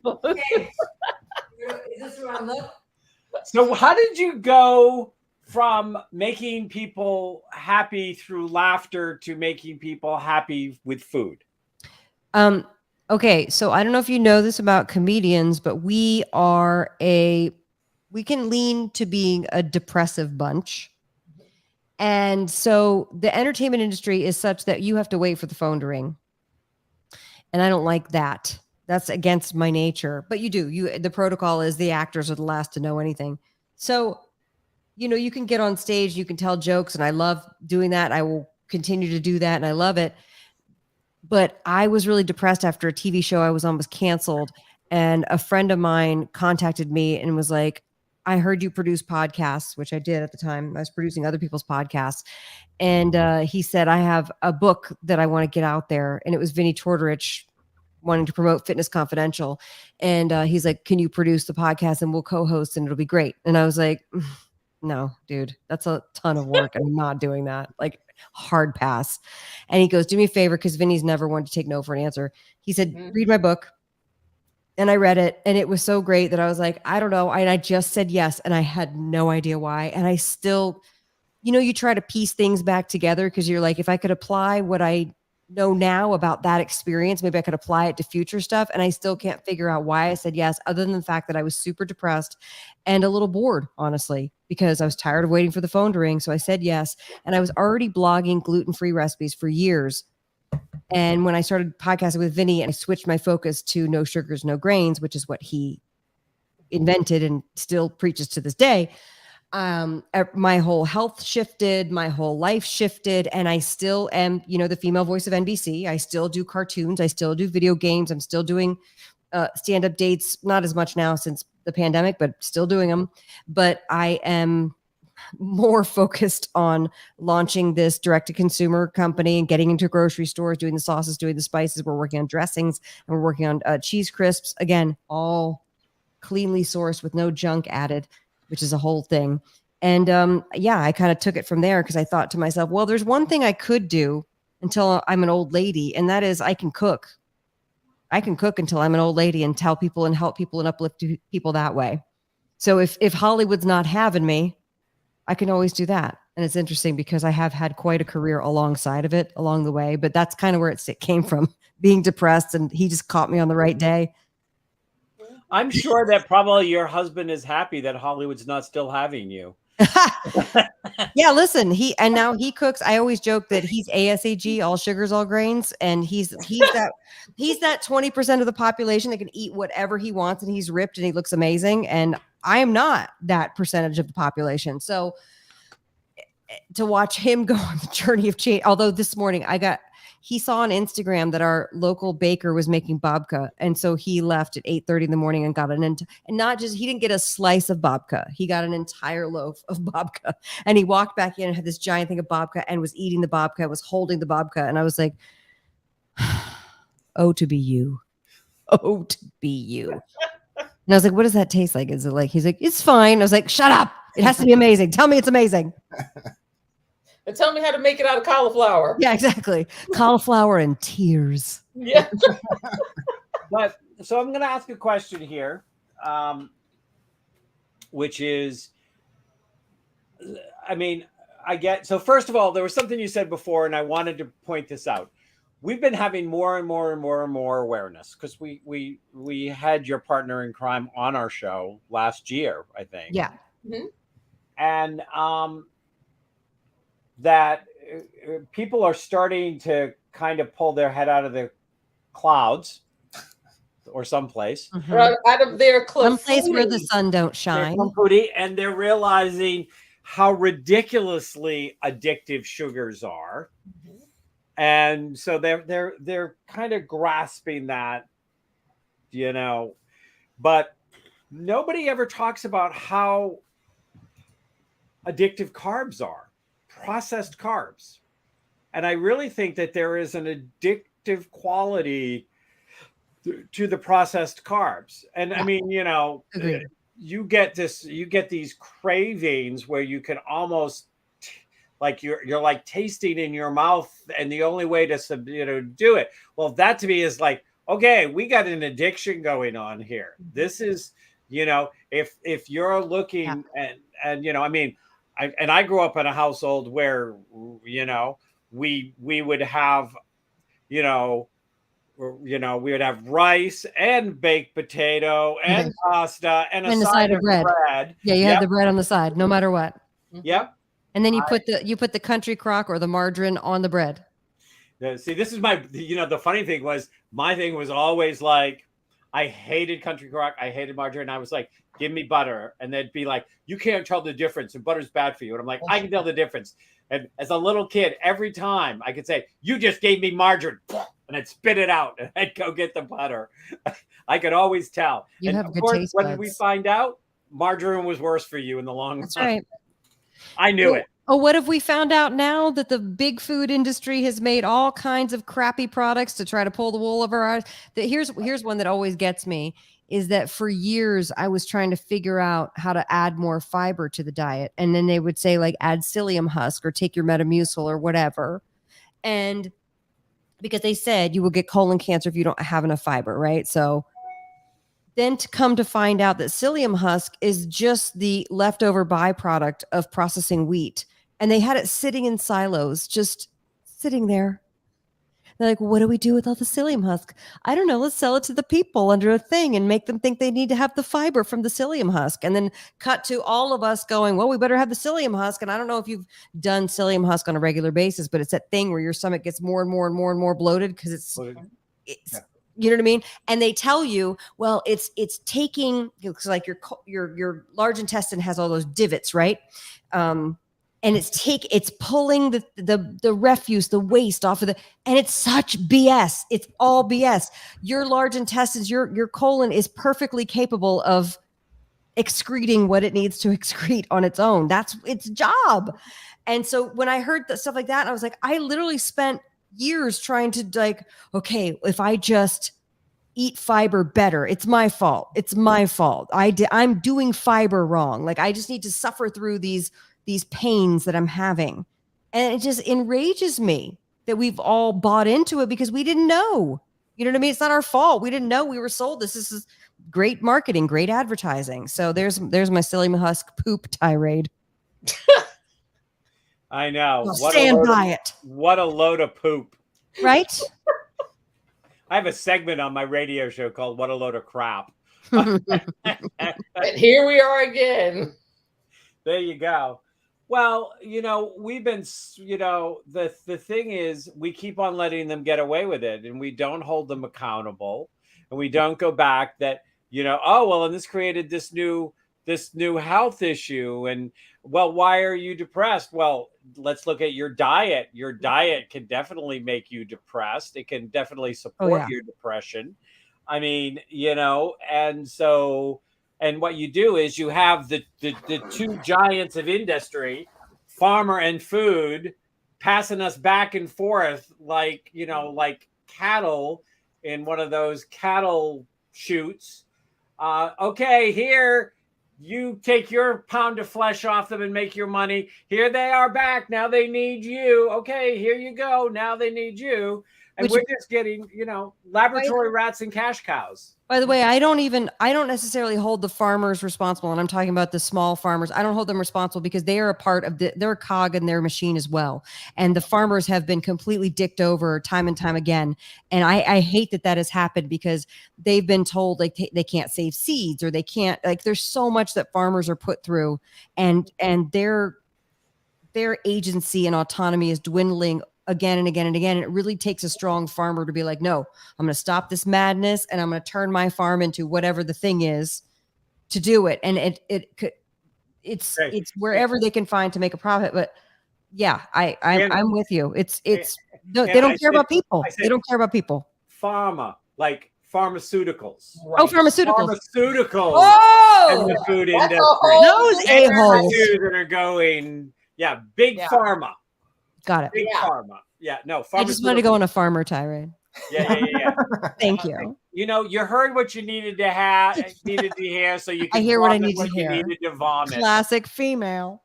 this what I look? So how did you go from making people happy through laughter to making people happy with food? Okay, so I don't know if you know this about comedians, but we can lean to being a depressive bunch. And so the entertainment industry is such that you have to wait for the phone to ring. And I don't like that. That's against my nature. But you do. The protocol is the actors are the last to know anything. So, you can get on stage, you can tell jokes, and I love doing that. I will continue to do that, and I love it. But I was really depressed after a TV show I was on was canceled. And a friend of mine contacted me and was like, I heard you produce podcasts, which I did at the time. I was producing other people's podcasts. And he said, I have a book that I want to get out there. And it was Vinnie Tortorich wanting to promote Fitness Confidential. And he's like, can you produce the podcast and we'll co-host and it'll be great. And I was like, no, dude, that's a ton of work. I'm not doing that. Like, hard pass. And he goes, do me a favor, because Vinny's never wanted to take no for an answer. He said, read my book. And I read it, and it was so great that I was like, I don't know. And I just said yes, and I had no idea why. And I still, you try to piece things back together because you're like, if I could apply what I know now about that experience, maybe I could apply it to future stuff. And I still can't figure out why I said yes, other than the fact that I was super depressed and a little bored, honestly, because I was tired of waiting for the phone to ring. So I said yes. And I was already blogging gluten-free recipes for years. And when I started podcasting with Vinny, and I switched my focus to no sugars, no grains, which is what he invented and still preaches to this day, my whole health shifted, my whole life shifted, and I still am, the female voice of NBC. I still do cartoons. I still do video games. I'm still doing stand-up dates, not as much now since the pandemic, but still doing them. But I am more focused on launching this direct-to-consumer company and getting into grocery stores, doing the sauces, doing the spices. We're working on dressings, and we're working on cheese crisps. Again, all cleanly sourced with no junk added, which is a whole thing. And I kind of took it from there because I thought to myself, well, there's one thing I could do until I'm an old lady, and that is I can cook. I can cook until I'm an old lady and tell people and help people and uplift people that way. So if Hollywood's not having me, I can always do that. And it's interesting because I have had quite a career alongside of it along the way, but that's kind of where it came from, being depressed, and he just caught me on the right day. I'm sure that probably your husband is happy that Hollywood's not still having you. Yeah, listen, now he cooks. I always joke that he's ASAG, all sugars, all grains, and he's that 20% of the population that can eat whatever he wants, and he's ripped and he looks amazing. And I am not that percentage of the population. So to watch him go on the journey of change, although this morning he saw on Instagram that our local baker was making babka. And so he left at 8:30 in the morning and got he didn't get a slice of babka. He got an entire loaf of babka, and he walked back in and had this giant thing of babka and was eating the babka, was holding the babka. And I was like, oh, to be you. Oh, to be you. And I was like, what does that taste like? Is it like, he's like, it's fine. I was like, shut up. It has to be amazing. Tell me it's amazing. And tell me how to make it out of cauliflower. Yeah, exactly. Cauliflower and tears. Yeah. But so I'm going to ask a question here, which is, so first of all, there was something you said before, and I wanted to point this out. we've been having more and more and more and more awareness because we had your partner in crime on our show last year, I think. Yeah. Mhm. And that people are starting to kind of pull their head out of the clouds or someplace. Mhm. Out of their Someplace where the clafouti. sun don't They're shine. clafouti, and they're realizing how ridiculously addictive sugars are. And so they're kind of grasping that, you know, but nobody ever talks about how addictive carbs are, processed carbs. And I really think that there is an addictive quality to the processed carbs. And I mean, you know, Agreed. you get these cravings where you can almost like you're like tasting in your mouth, and the only way to do it. Well, that to me is like, okay, we got an addiction going on here. This is, you know, if you're looking and you know, I mean, I grew up in a household where, you know, we would have, we would have rice and baked potato and pasta and a side of bread. Yeah, you had the bread on the side, no matter what. Yep. And then you put the country crock or the margarine on the bread. See, this is the funny thing was, my thing was always like, I hated country crock. I hated margarine. I was like, give me butter. And they'd be like, you can't tell the difference, and butter's bad for you. And I'm like, I can tell the difference. And as a little kid, every time I could say, you just gave me margarine, and I'd spit it out and I'd go get the butter. I could always tell. You and have of good course, taste when buds. we find out, margarine was worse for you in the long That's run. right. I knew it. Oh, what have we found out now that the big food industry has made all kinds of crappy products to try to pull the wool over our eyes? Here's one that always gets me, is that for years I was trying to figure out how to add more fiber to the diet. And then they would say, like, add psyllium husk or take your Metamucil or whatever. And because they said you will get colon cancer if you don't have enough fiber, right? So then to come to find out that psyllium husk is just the leftover byproduct of processing wheat. And they had it sitting in silos, just sitting there. They're like, what do we do with all the psyllium husk? I don't know. Let's sell it to the people under a thing and make them think they need to have the fiber from the psyllium husk. And then cut to all of us going, well, we better have the psyllium husk. And I don't know if you've done psyllium husk on a regular basis, but it's that thing where your stomach gets more and more and more and more bloated because it's you know what I mean? And they tell you, well, it's taking, because like your large intestine has all those divots, right? And it's pulling the refuse, the waste off of and it's such BS. It's all BS. Your large intestines, your colon is perfectly capable of excreting what it needs to excrete on its own. That's its job. And so when I heard stuff like that, I was like, I literally spent years trying to like, okay, if I just eat fiber better, it's my fault. It's my fault. I'm doing fiber wrong. Like I just need to suffer through these pains that I'm having. And it just enrages me that we've all bought into it because we didn't know. You know what I mean? It's not our fault. We didn't know we were sold this. This is great marketing, great advertising. So there's my psyllium husk poop tirade. I know. I'll stand by it. What a load of poop. Right? I have a segment on my radio show called What a Load of Crap. And here we are again. There you go. Well, we've been, the thing is we keep on letting them get away with it, and we don't hold them accountable, and we don't go back that, and this created this new health issue. And well, why are you depressed? Well, let's look at your diet. Your diet can definitely make you depressed. It can definitely support your depression. I mean, and what you do is you have the two giants of industry, Pharma and food, passing us back and forth like cattle in one of those cattle chutes. Okay, here, you take your pound of flesh off them and make your money. Here they are back. Now they need you. Okay, here you go. Now they need you. And Which- we're just getting, laboratory rats and cash cows. By the way, I don't necessarily hold the farmers responsible. And I'm talking about the small farmers. I don't hold them responsible because they are a part of they're a cog in their machine as well. And the farmers have been completely dicked over time and time again. And I hate that has happened because they've been told like they can't save seeds or they can't, like, there's so much that farmers are put through, and their agency and autonomy is dwindling again and again and again. And it really takes a strong farmer to be like, no, I'm going to stop this madness and I'm going to turn my farm into whatever the thing is to do it. And it's wherever they can find to make a profit. But yeah, I'm with you. They don't care about people. They don't care about people. Pharma, like pharmaceuticals. Right. Oh, pharmaceuticals. Pharmaceuticals. Oh, And the food That's a industry. whole Those a-holes. That are going, big Yeah. pharma. got it. Big Yeah. pharma. Yeah, no. I just wanted to go on a farmer tirade. Yeah. Thank you. You heard what you needed to hear, so you can I hear what I vomit need to you hear. needed to vomit. Classic female.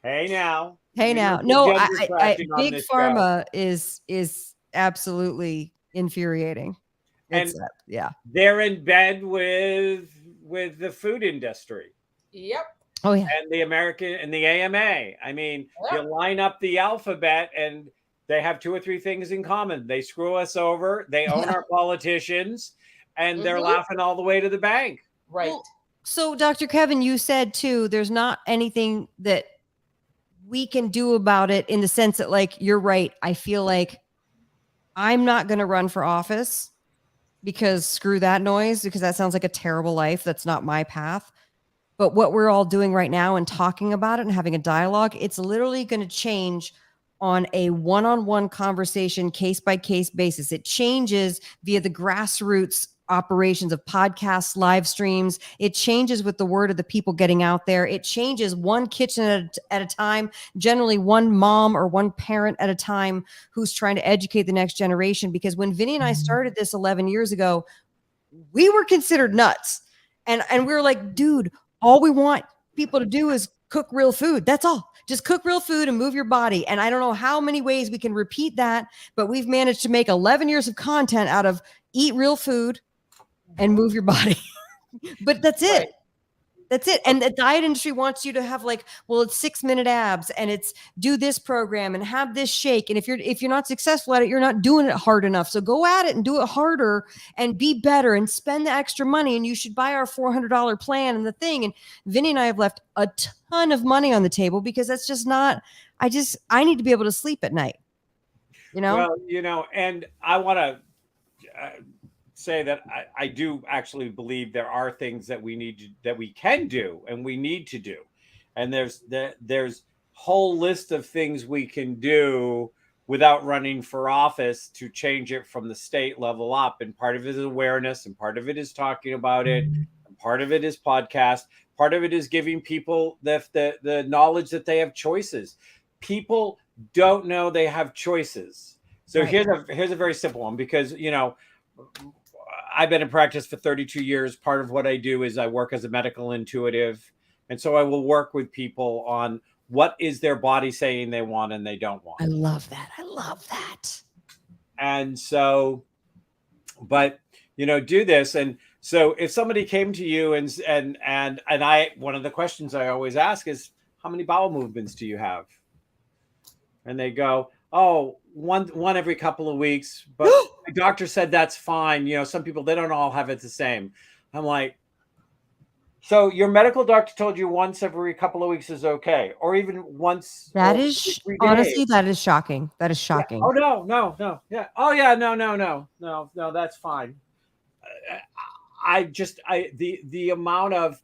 Hey now. No, gender I crafting on big this pharma is absolutely infuriating. And Yeah. they're in bed with the food industry. Yep. Oh yeah. And the American and the AMA. I mean, Yeah. you line up the alphabet and they have 2 or 3 things in common. They screw us over, they own our politicians, and they're Mhm. laughing all the way to the bank. Right. Well, so Dr. Kevin, you said too, there's not anything that we can do about it, in the sense that, like, you're right. I feel like I'm not going to run for office because screw that noise, because that sounds like a terrible life. That's not my path. But what we're all doing right now and talking about it and having a dialogue, it's literally going to change on a one-on-one conversation, case-by-case basis. It changes via the grassroots operations of podcasts, live streams. It changes with the word of the people getting out there. It changes one kitchen at a time, generally one mom or one parent at a time who's trying to educate the next generation. Because when Vinny and I started this 11 years ago, we were considered nuts. And we were like, dude, all we want people to do is cook real food. That's all. Just cook real food and move your body. And I don't know how many ways we can repeat that, but we've managed to make 11 years of content out of eat real food and move your body. But that's it. Right. That's it. And the diet industry wants you to have, like, well, it's 6-minute abs and it's do this program and have this shake. And if you're not successful at it, you're not doing it hard enough. So go at it and do it harder and be better and spend the extra money. And you should buy our $400 plan and the thing. And Vinny and I have left a ton of money on the table because that's just not, I need to be able to sleep at night. Well, and I want to say that I do actually believe there are things that we can do and we need to do, and there's whole list of things we can do without running for office to change it from the state level up. And part of it is awareness, and part of it is talking about it, and part of it is podcast, part of it is giving people the knowledge that they have choices. People don't know they have choices. So Right. here's a very simple one, because I've been in practice for 32 years. Part of what I do is I work as a medical intuitive. And so I will work with people on what is their body saying they want and they don't want. I love that. And so, but, do this. And so if somebody came to you and one of the questions I always ask is, how many bowel movements do you have? And they go, oh, one every couple of weeks, but the doctor said that's fine. Some people, they don't all have it the same. I'm like, so your medical doctor told you once every couple of weeks is okay, or even once. That is honestly, that is shocking. That is shocking. Yeah. Oh no. Yeah. Oh yeah. No. That's fine. The amount of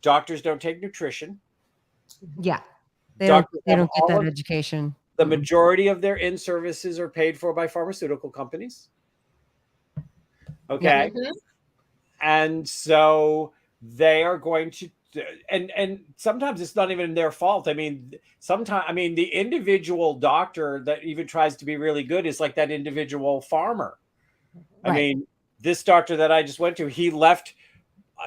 doctors don't take nutrition. Yeah. They don't get that of, education. The majority of their in-services are paid for by pharmaceutical companies. Okay. Mhm. And so they are going to, and sometimes it's not even their fault. I mean, the individual doctor that even tries to be really good is like that individual farmer. Right. I mean, this doctor that I just went to, he left,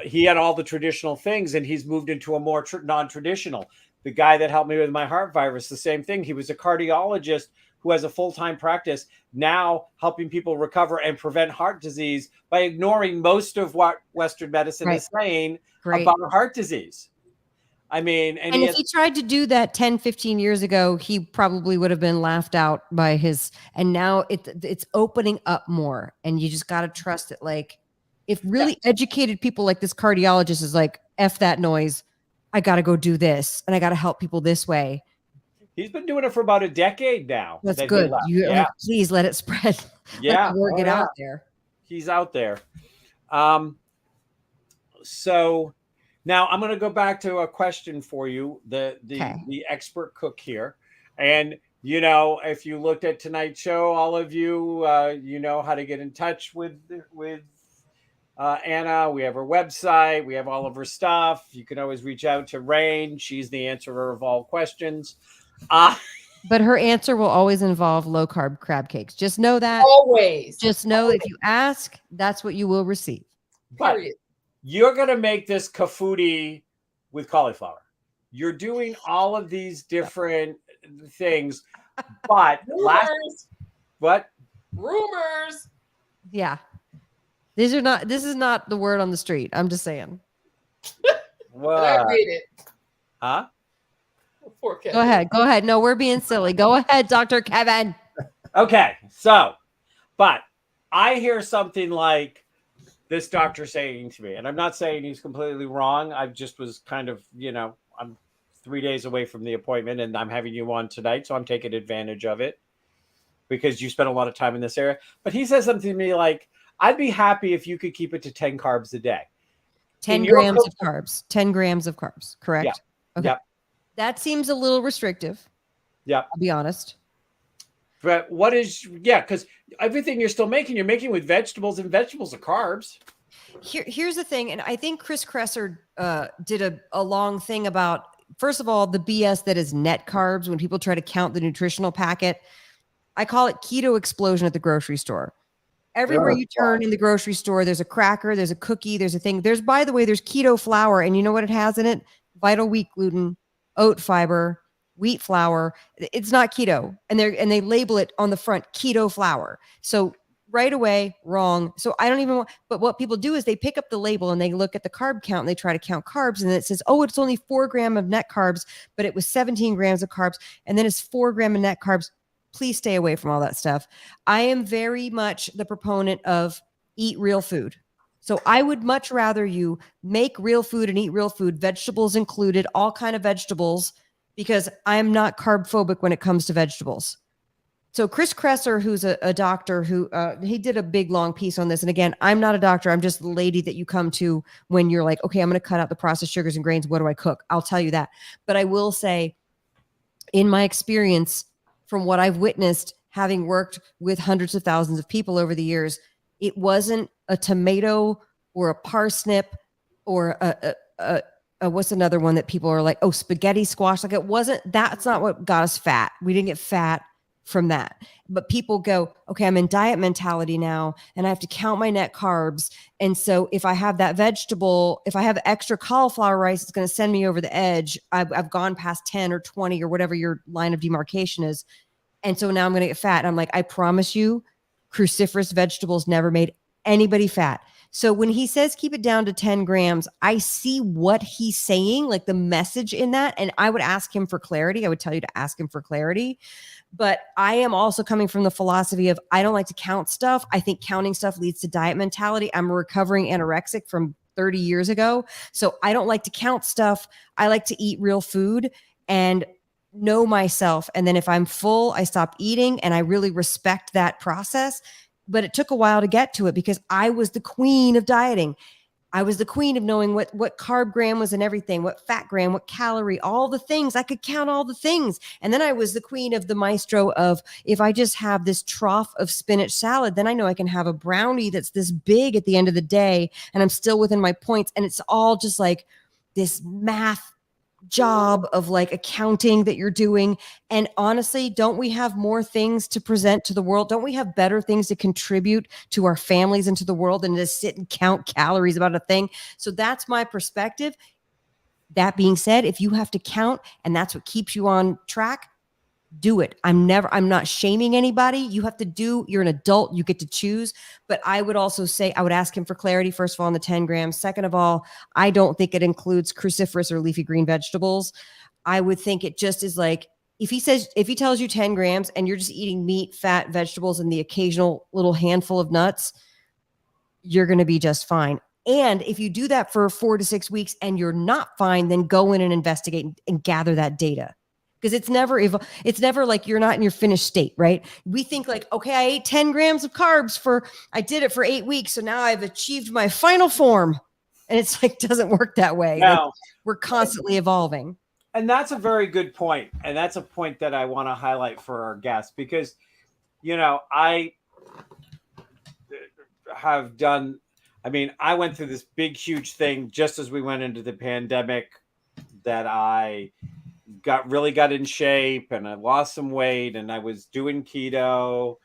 he had all the traditional things and he's moved into a more non-traditional. The guy that helped me with my heart virus, the same thing. He was a cardiologist who has a full-time practice, now helping people recover and prevent heart disease by ignoring most of what Western medicine is saying about heart disease. I mean, and if he tried to do that 10, 15 years ago, he probably would have been laughed out by his, and now it's opening up more. And you just got to trust it. Like, if really educated people like this cardiologist is like, F that noise, I got to go do this, and I got to help people this way. He's been doing it for about a decade now. That's good. Please let it spread. Yeah. Let the word get out there. He's out there. So now I'm going to go back to a question for you, the expert cook here. And, you know, if you looked at tonight's show, all of you, you know how to get in touch with Anna. We have her website. We have all of her stuff. You can always reach out to Rain. She's the answerer of all questions. But her answer will always involve low-carb crab cakes. Just know that. Always. Just know if you ask, that's what you will receive. But you're going to make this kafudi with cauliflower. You're doing all of these different things. But Rumors. Yeah. This is not the word on the street. I'm just saying. Well, I read it. Huh? Go ahead. No, we're being silly. Go ahead, Dr. Kevin. Okay. So, but I hear something like this doctor saying to me, and I'm not saying he's completely wrong. I just was kind of, you know, I'm 3 days away from the appointment and I'm having you on tonight. So I'm taking advantage of it because you spent a lot of time in this area. But he says something to me like, I'd be happy if you could keep it to 10 carbs a day. 10 grams of carbs. 10 grams of carbs. Correct? Yeah. Okay. Yep. That seems a little restrictive. Yeah. I'll be honest. But what is, because everything you're making with vegetables, and vegetables are carbs. Here's the thing. And I think Chris Kresser did a long thing about, first of all, the BS that is net carbs when people try to count the nutritional packet. I call it keto explosion at the grocery store. Everywhere you turn in the grocery store, there's a cracker, there's a cookie, there's a thing. By the way, there's keto flour. And you know what it has in it? Vital wheat gluten, oat fiber, wheat flour. It's not keto. And they label it on the front, keto flour. So right away, wrong. So I don't even want, but what people do is they pick up the label and they look at the carb count and they try to count carbs. And it says, oh, it's only 4 grams of net carbs, but it was 17 grams of carbs. And then it's 4 grams of net carbs. Please stay away from all that stuff. I am very much the proponent of eat real food. So I would much rather you make real food and eat real food, vegetables included, all kind of vegetables, because I'm not carb phobic when it comes to vegetables. So Chris Kresser, who's a doctor who he did a big, long piece on this. And again, I'm not a doctor. I'm just the lady that you come to when you're like, okay, I'm going to cut out the processed sugars and grains. What do I cook? I'll tell you that. But I will say, in my experience, from what I've witnessed, having worked with hundreds of thousands of people over the years, it wasn't a tomato or a parsnip or a what's another one that people are like, oh, spaghetti squash. Like that's not what got us fat. We didn't get fat from that. But people go, okay, I'm in diet mentality now and I have to count my net carbs. And so if I have that vegetable, if I have extra cauliflower rice, it's going to send me over the edge. I've gone past 10 or 20 or whatever your line of demarcation is. And so now I'm going to get fat. And I'm like, I promise you, cruciferous vegetables never made anybody fat. So when he says keep it down to 10 grams, I see what he's saying, like the message in that. And I would ask him for clarity. I would tell you to ask him for clarity. But I am also coming from the philosophy of I don't like to count stuff. I think counting stuff leads to diet mentality. I'm a recovering anorexic from 30 years ago. So I don't like to count stuff. I like to eat real food and know myself. And then if I'm full, I stop eating, and I really respect that process. But it took a while to get to it because I was the queen of dieting. I was the queen of knowing what carb gram was in everything, what fat gram, what calorie, all the things. I could count all the things. And then I was the queen of the maestro of, if I just have this trough of spinach salad, then I know I can have a brownie that's this big at the end of the day and I'm still within my points. And it's all just like this math job of like accounting that you're doing. And honestly, don't we have more things to present to the world? Don't we have better things to contribute to our families and to the world than to sit and count calories about a thing? So that's my perspective. That being said, if you have to count and that's what keeps you on track, do it. I'm not shaming anybody. You have to do, you're an adult, you get to choose. But I would also say, I would ask him for clarity, first of all, on the 10 grams. Second of all, I don't think it includes cruciferous or leafy green vegetables. I would think it just is like, if he tells you 10 grams and you're just eating meat, fat, vegetables, and the occasional little handful of nuts, you're going to be just fine. And if you do that for 4 to 6 weeks and you're not fine, then go in and investigate and gather that data. Because it's never like you're not in your finished state, right? We think like, okay, I ate 10 grams of carbs I did it for 8 weeks. So now I've achieved my final form. And it's like, doesn't work that way. No. Like, we're constantly evolving. And that's a very good point. And that's a point that I want to highlight for our guests, because, I have done, I went through this big, huge thing just as we went into the pandemic, that I got in shape and I lost some weight, and I was doing keto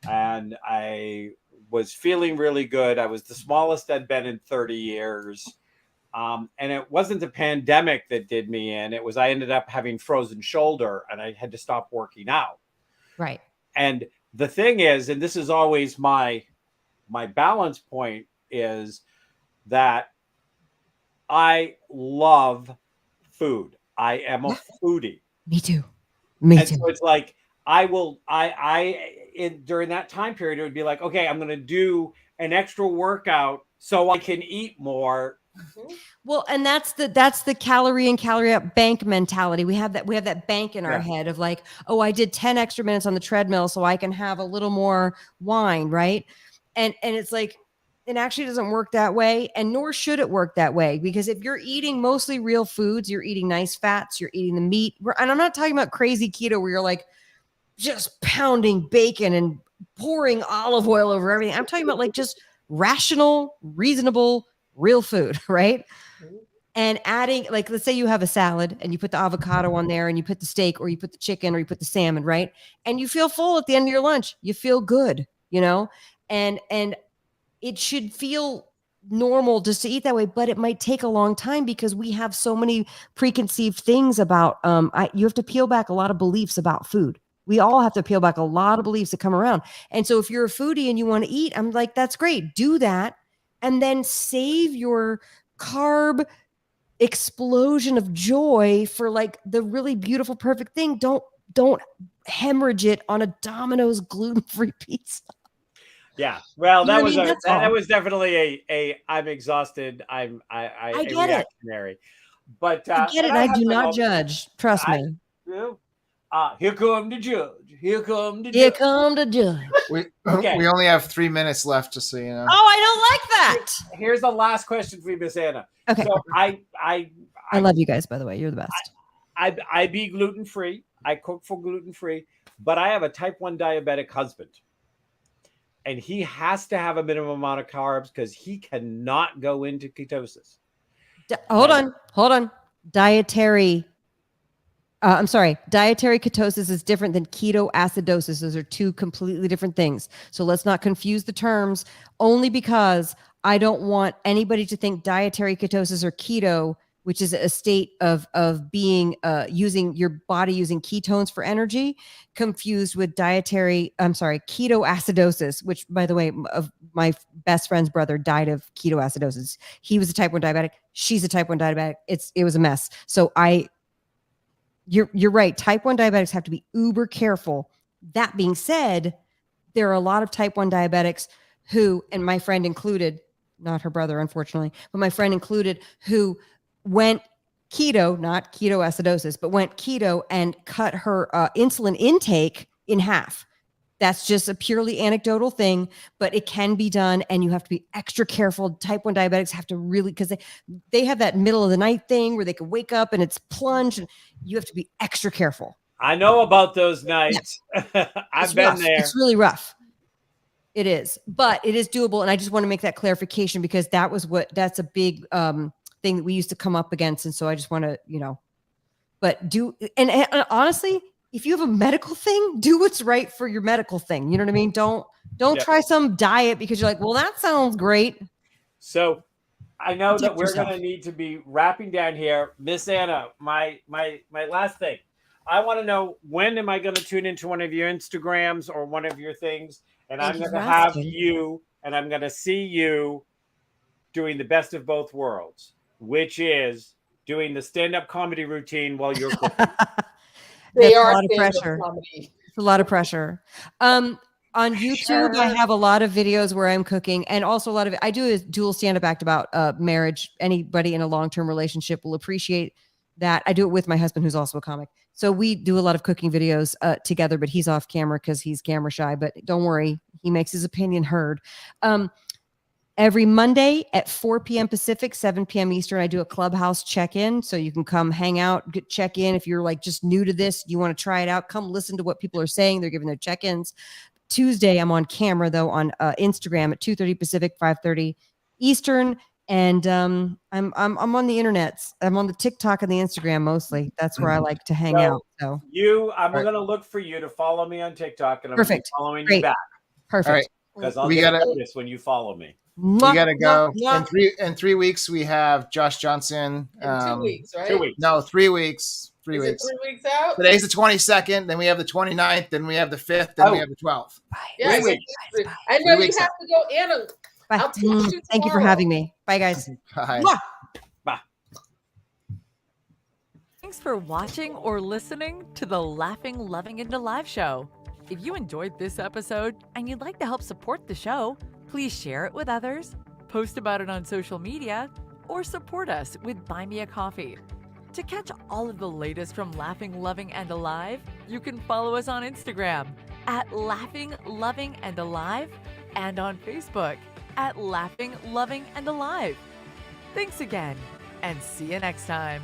and I was feeling really good. I was the smallest I'd been in 30 years. And it wasn't the pandemic that did me in. It was, I ended up having frozen shoulder and I had to stop working out. Right. And the thing is, and this is always my balance point, is that I love food. I am a foodie. Me too. So it's like, during that time period, it would be like, okay, I'm going to do an extra workout so I can eat more. Mhm. Well, and that's the calorie in, calorie out bank mentality. We have that bank in our head of like, oh, I did 10 extra minutes on the treadmill so I can have a little more wine. Right. And it's like, it actually doesn't work that way, and nor should it work that way, because if you're eating mostly real foods, you're eating nice fats, you're eating the meat. And I'm not talking about crazy keto where you're like just pounding bacon and pouring olive oil over everything. I'm talking about like just rational, reasonable, real food, right? And adding, like, let's say you have a salad and you put the avocado on there and you put the steak or you put the chicken or you put the salmon, right? And you feel full at the end of your lunch. You feel good, and it should feel normal just to eat that way, but it might take a long time because we have so many preconceived things about, you have to peel back a lot of beliefs about food. We all have to peel back a lot of beliefs that come around. And so if you're a foodie and you want to eat, I'm like, that's great. Do that. And then save your carb explosion of joy for like the really beautiful, perfect thing. Don't hemorrhage it on a Domino's gluten-free pizza. Yeah, well, that was that was definitely a I'm exhausted. I get reactionary. But I get it. I do not judge. Trust me. Here come the judge. Here come the Here judge. come the judge. We only have 3 minutes left, just so you know. Oh, I don't like that. Here's the last question for you, Miss Anna. Okay. So I love you guys, by the way. You're the best. I be gluten free. I cook for gluten free, but I have a type 1 diabetic husband. And he has to have a minimum amount of carbs because he cannot go into ketosis. Hold on. Dietary ketosis is different than ketoacidosis. Those are two completely different things. So let's not confuse the terms, only because I don't want anybody to think dietary ketosis or keto, which is a state of being using your body using ketones for energy, confused with ketoacidosis, which, by the way, of my best friend's brother died of ketoacidosis. He was a type 1 diabetic. She's a type 1 diabetic. It was a mess. So you're right. Type 1 diabetics have to be uber careful. That being said, there are a lot of type 1 diabetics who, and my friend included, not her brother, unfortunately, but my friend included, who went keto, not ketoacidosis, but went keto and cut her insulin intake in half. That's just a purely anecdotal thing, but it can be done, and you have to be extra careful. Type 1 diabetics have to really, because they have that middle of the night thing where they can wake up and it's plunge, and you have to be extra careful. I know about those nights. I've been there. It's really rough. It is, but it is doable. And I just want to make that clarification because that's a big thing that we used to come up against. And so I just want to, and honestly, if you have a medical thing, do what's right for your medical thing. You know what I mean? Don't try some diet because you're like, well, that sounds great. So I know that we're going to need to be wrapping down here. Miss Anna, my last thing. I want to know, when am I going to tune into one of your Instagrams or one of your things? And Thank I'm you going to for have asking. you, and I'm going to see you doing the best of both worlds, which is doing the stand-up comedy routine while you're cooking. They That's a are lot of stand-up pressure. comedy. It's a lot of pressure. On YouTube, I have a lot of videos where I'm cooking, and also a lot of I do a dual stand-up act about marriage. Anybody in a long-term relationship will appreciate that. I do it with my husband, who's also a comic. So we do a lot of cooking videos together, but he's off camera because he's camera shy. But don't worry, he makes his opinion heard. Every Monday at 4 p.m. Pacific, 7 p.m. Eastern, I do a Clubhouse check-in. So you can come hang out, check in. If you're like just new to this, you want to try it out, come listen to what people are saying. They're giving their check-ins. Tuesday, I'm on camera though on Instagram at 2:30 Pacific, 5:30 Eastern, and I'm on the internet. I'm on the TikTok and the Instagram mostly. That's where I like to hang out. So I'm going to look for you to follow me on TikTok, and I'm Perfect. following Great. you back Perfect. All right. because I'll We get gotta- this when you follow me. We gotta go. Mwah. In 3 weeks, we have Josh Johnson. In 2 weeks, right? 2 weeks. No, 3 weeks. 3 Is weeks. it 3 weeks out? Today's the 22nd. Then we have the 29th. Then we have the 5th. Then we have the 12th. Yeah, Three weeks. I know 3 you weeks have to go, Anna. Bye. I'll teach you Thank you for tomorrow. having me. Bye, guys. Bye. Mwah. Thanks for watching or listening to the Laughing, Loving, and Alive show. If you enjoyed this episode and you'd like to help support the show, please share it with others, post about it on social media, or support us with Buy Me a Coffee. To catch all of the latest from Laughing, Loving, and Alive, you can follow us on Instagram at Laughing, Loving, and Alive, and on Facebook at Laughing, Loving, and Alive. Thanks again, and see you next time.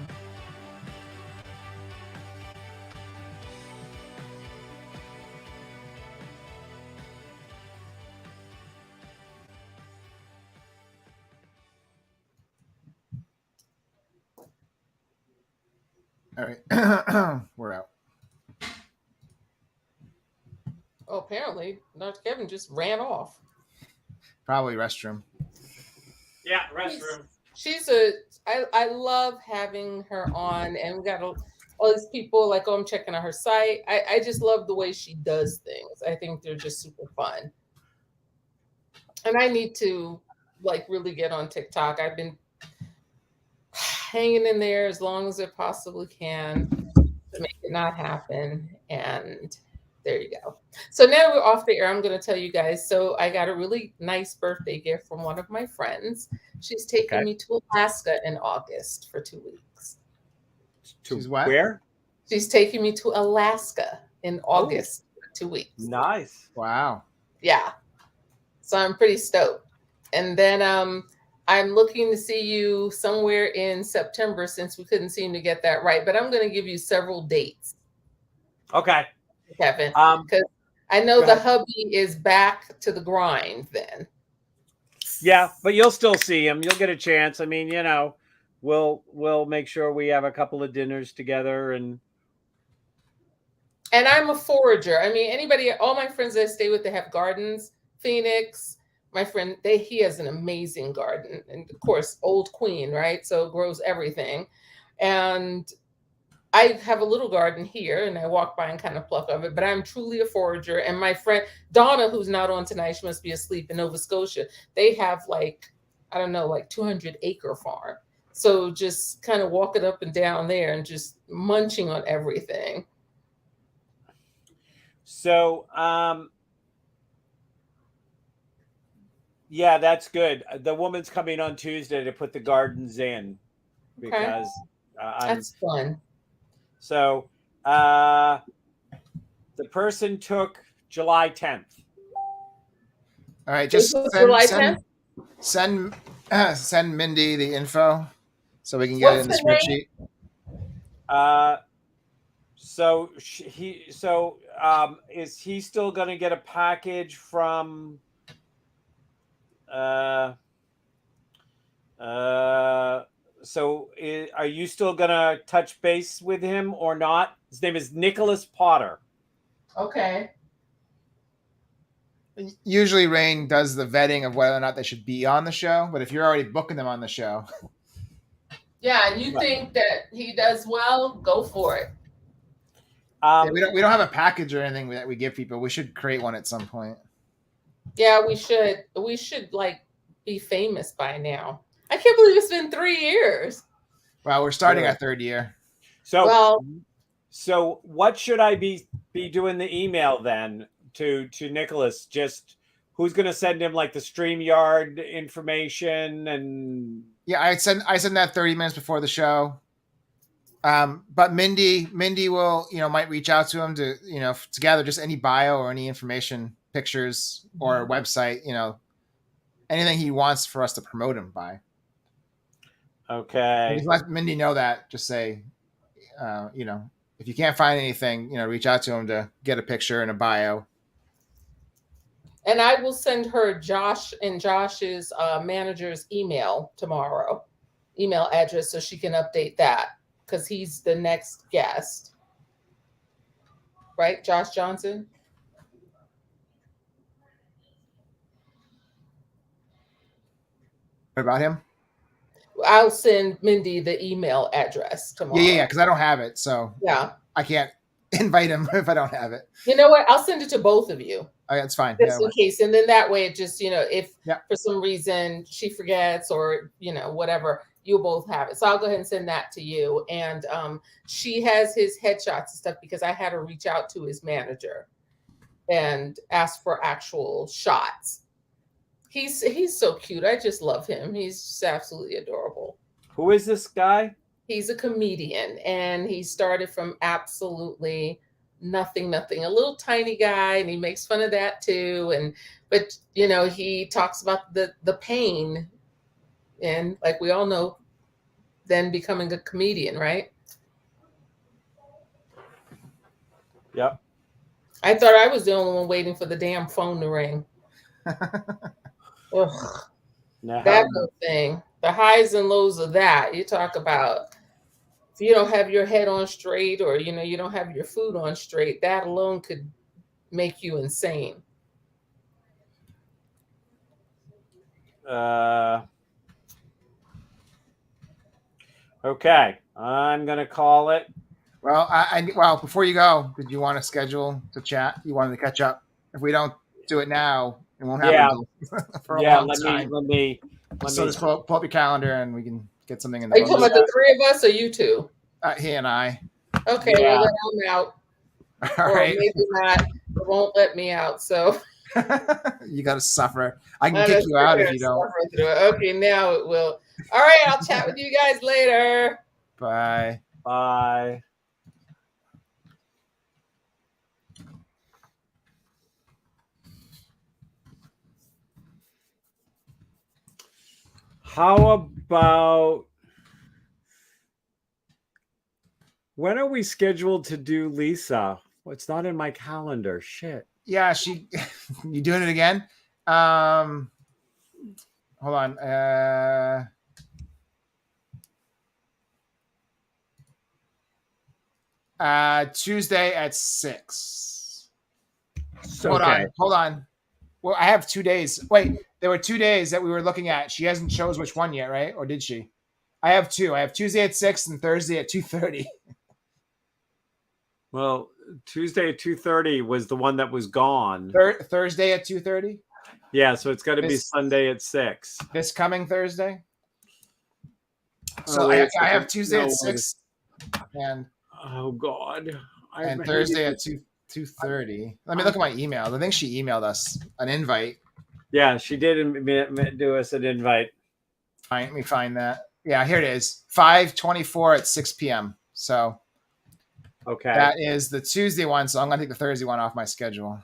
All right. We're out. Oh, apparently, Dr. Kevin just ran off. Probably restroom. Yeah, restroom. I love having her on, and we got all these people like, oh, I'm checking out her site. I just love the way she does things. I think they're just super fun. And I need to like really get on TikTok. I've been hanging in there as long as I possibly can to make it not happen. And there you go. So now we're off the air. I'm going to tell you guys. So I got a really nice birthday gift from one of my friends. She's taking me to Alaska in August for 2 weeks. She's what? Where? She's taking me to Alaska in August for 2 weeks. Nice. Wow. Yeah. So I'm pretty stoked. And then I'm looking to see you somewhere in September since we couldn't seem to get that right. But I'm going to give you several dates, Okay. Kevin, because I know the hubby is back to the grind then. Yeah, but you'll still see him. You'll get a chance. I mean, you know, we'll make sure we have a couple of dinners together. And I'm a forager. I mean, all my friends that I stay with, they have gardens. Phoenix, my friend, he has an amazing garden. And of course, Old Queen, right? So grows everything. And I have a little garden here and I walk by and kind of pluck of it, but I'm truly a forager. And my friend Donna, who's not on tonight, she must be asleep in Nova Scotia. They have like 200-acre farm. So just kind of walking up and down there and just munching on everything. so, yeah, that's good. The woman's coming on Tuesday to put the gardens in because That's fun. So the person took July 10th. All right. Just July 10th? send Mindy the info so we can get it in the spreadsheet. Is he still going to get a package from are you still going to touch base with him or not? His name is Nicholas Potter. Okay. Usually Rain does the vetting of whether or not they should be on the show, but if you're already booking them on the show. Yeah, and you think that he does well, go for it. Yeah, we don't have a package or anything that we give people. We should create one at some point. Yeah, we should. We should like be famous by now. I can't believe it's been 3 years. Well, we're starting Yeah. our 3rd year. So, Well, so what should I be doing the email then to Nicholas? Just who's going to send him like the StreamYard information and Yeah, I send that 30 minutes before the show. But Mindy will, might reach out to him to, to gather just any bio or any information, pictures or website, anything he wants for us to promote him by. okay. Just let Mindy know that. Just say, if you can't find anything, reach out to him to get a picture and a bio. and I will send her Josh and Josh's manager's email tomorrow, email address, so she can update that because he's the next guest. Right, Josh Johnson? What about him? I'll send Mindy the email address tomorrow. Yeah, because I don't have it, so Yeah. I can't invite him if I don't have it. You know what? I'll send it to both of you. Oh, yeah, it's fine. Just in case. And then that way it just, if Yeah. for some reason she forgets or, whatever, you'll both have it. So I'll go ahead and send that to you. And she has his headshots and stuff because I had her reach out to his manager and ask for actual shots. He's so cute. I just love him. He's just absolutely adorable. Who is this guy? He's a comedian and he started from absolutely nothing, a little tiny guy, and he makes fun of that too. But he talks about the pain, and like we all know, then becoming a comedian, right? Yep. I thought I was the only one waiting for the damn phone to ring. Ugh, Now, that whole thing, the highs and lows of that. You talk about if you don't have your head on straight, or you don't have your food on straight, that alone could make you insane. Okay, I'm gonna call it. Well, before you go, did you want to schedule to chat? You wanted to catch up. If we don't do it now, it won't happen for a long time. Let me. So just pull up your calendar and we can get something in Are you the talking about the three of us or you two? He and I. Okay, Yeah. well then I'm out. All Or right. maybe not. It won't let me out. So You got to suffer. I can I'm kick gonna you out sit if here you and don't. suffer through it. Okay, now it will. All right, I'll chat with you guys later. Bye. Bye. How about when are we scheduled to do Lisa? Well, it's not in my calendar. Shit. Yeah, you doing it again? Hold on. Tuesday at 6. Hold on. Well, I have 2 days. Wait, there were 2 days that we were looking at. She hasn't chose which one yet, right? Or did she? I have 2. I have Tuesday at 6 and Thursday at 2:30. Well, Tuesday at 2:30 was the one that was gone. Thursday at 2:30. Yeah, so it's got to be This- Sunday at 6. This coming Thursday. So Oh, wait, I have Tuesday no, at wait. 6 and Oh God. and Thursday at 2:30. Let me look at my email. I think she emailed us an invite. Yeah, she did do us an invite. Let me find that. Yeah, here it is. 5/24 at 6 p.m. So Okay. that is the Tuesday one. So I'm gonna take the Thursday one off my schedule.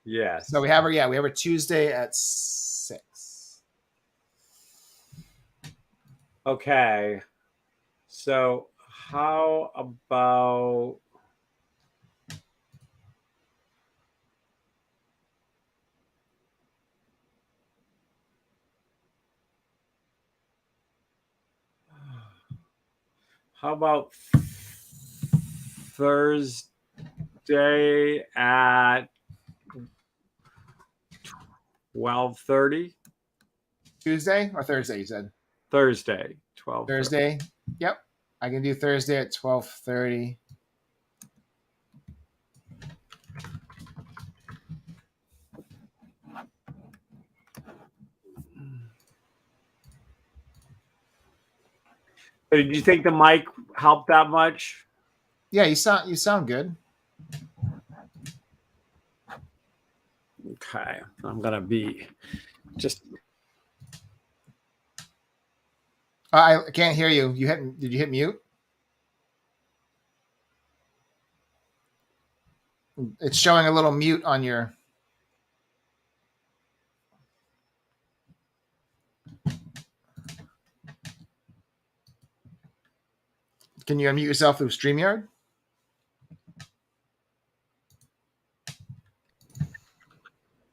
Yes. So we have her. Yeah, we have her Tuesday at 6. Okay. So how about Thursday at 12:30? Tuesday or Thursday? You said Thursday, 12. Thursday. Yep, I can do Thursday at 12:30. Did you think the mic helped that much? Yeah, you sound good. Okay, I'm gonna be just. I can't hear you. Did you hit mute? It's showing a little mute on your. Can you unmute yourself through StreamYard?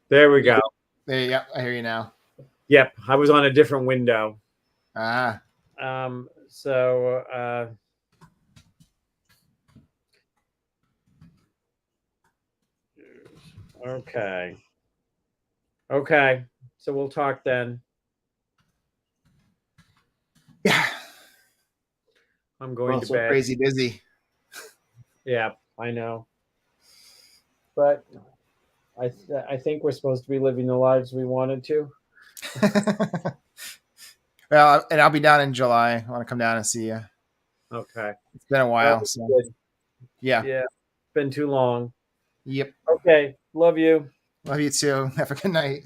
There we go. Yeah, I hear you now. Yep, I was on a different window. Ah, So okay. Okay. So we'll talk then. yeah. I'm We're going all to so bed. crazy busy. Yeah, I know. But I think we're supposed to be living the lives we wanted to. Well, and I'll be down in July. I want to come down and see you. Okay. It's been a while. Oh, So good. yeah. Yeah. It's been too long. Yep. Okay. Love you. Love you too. Have a good night.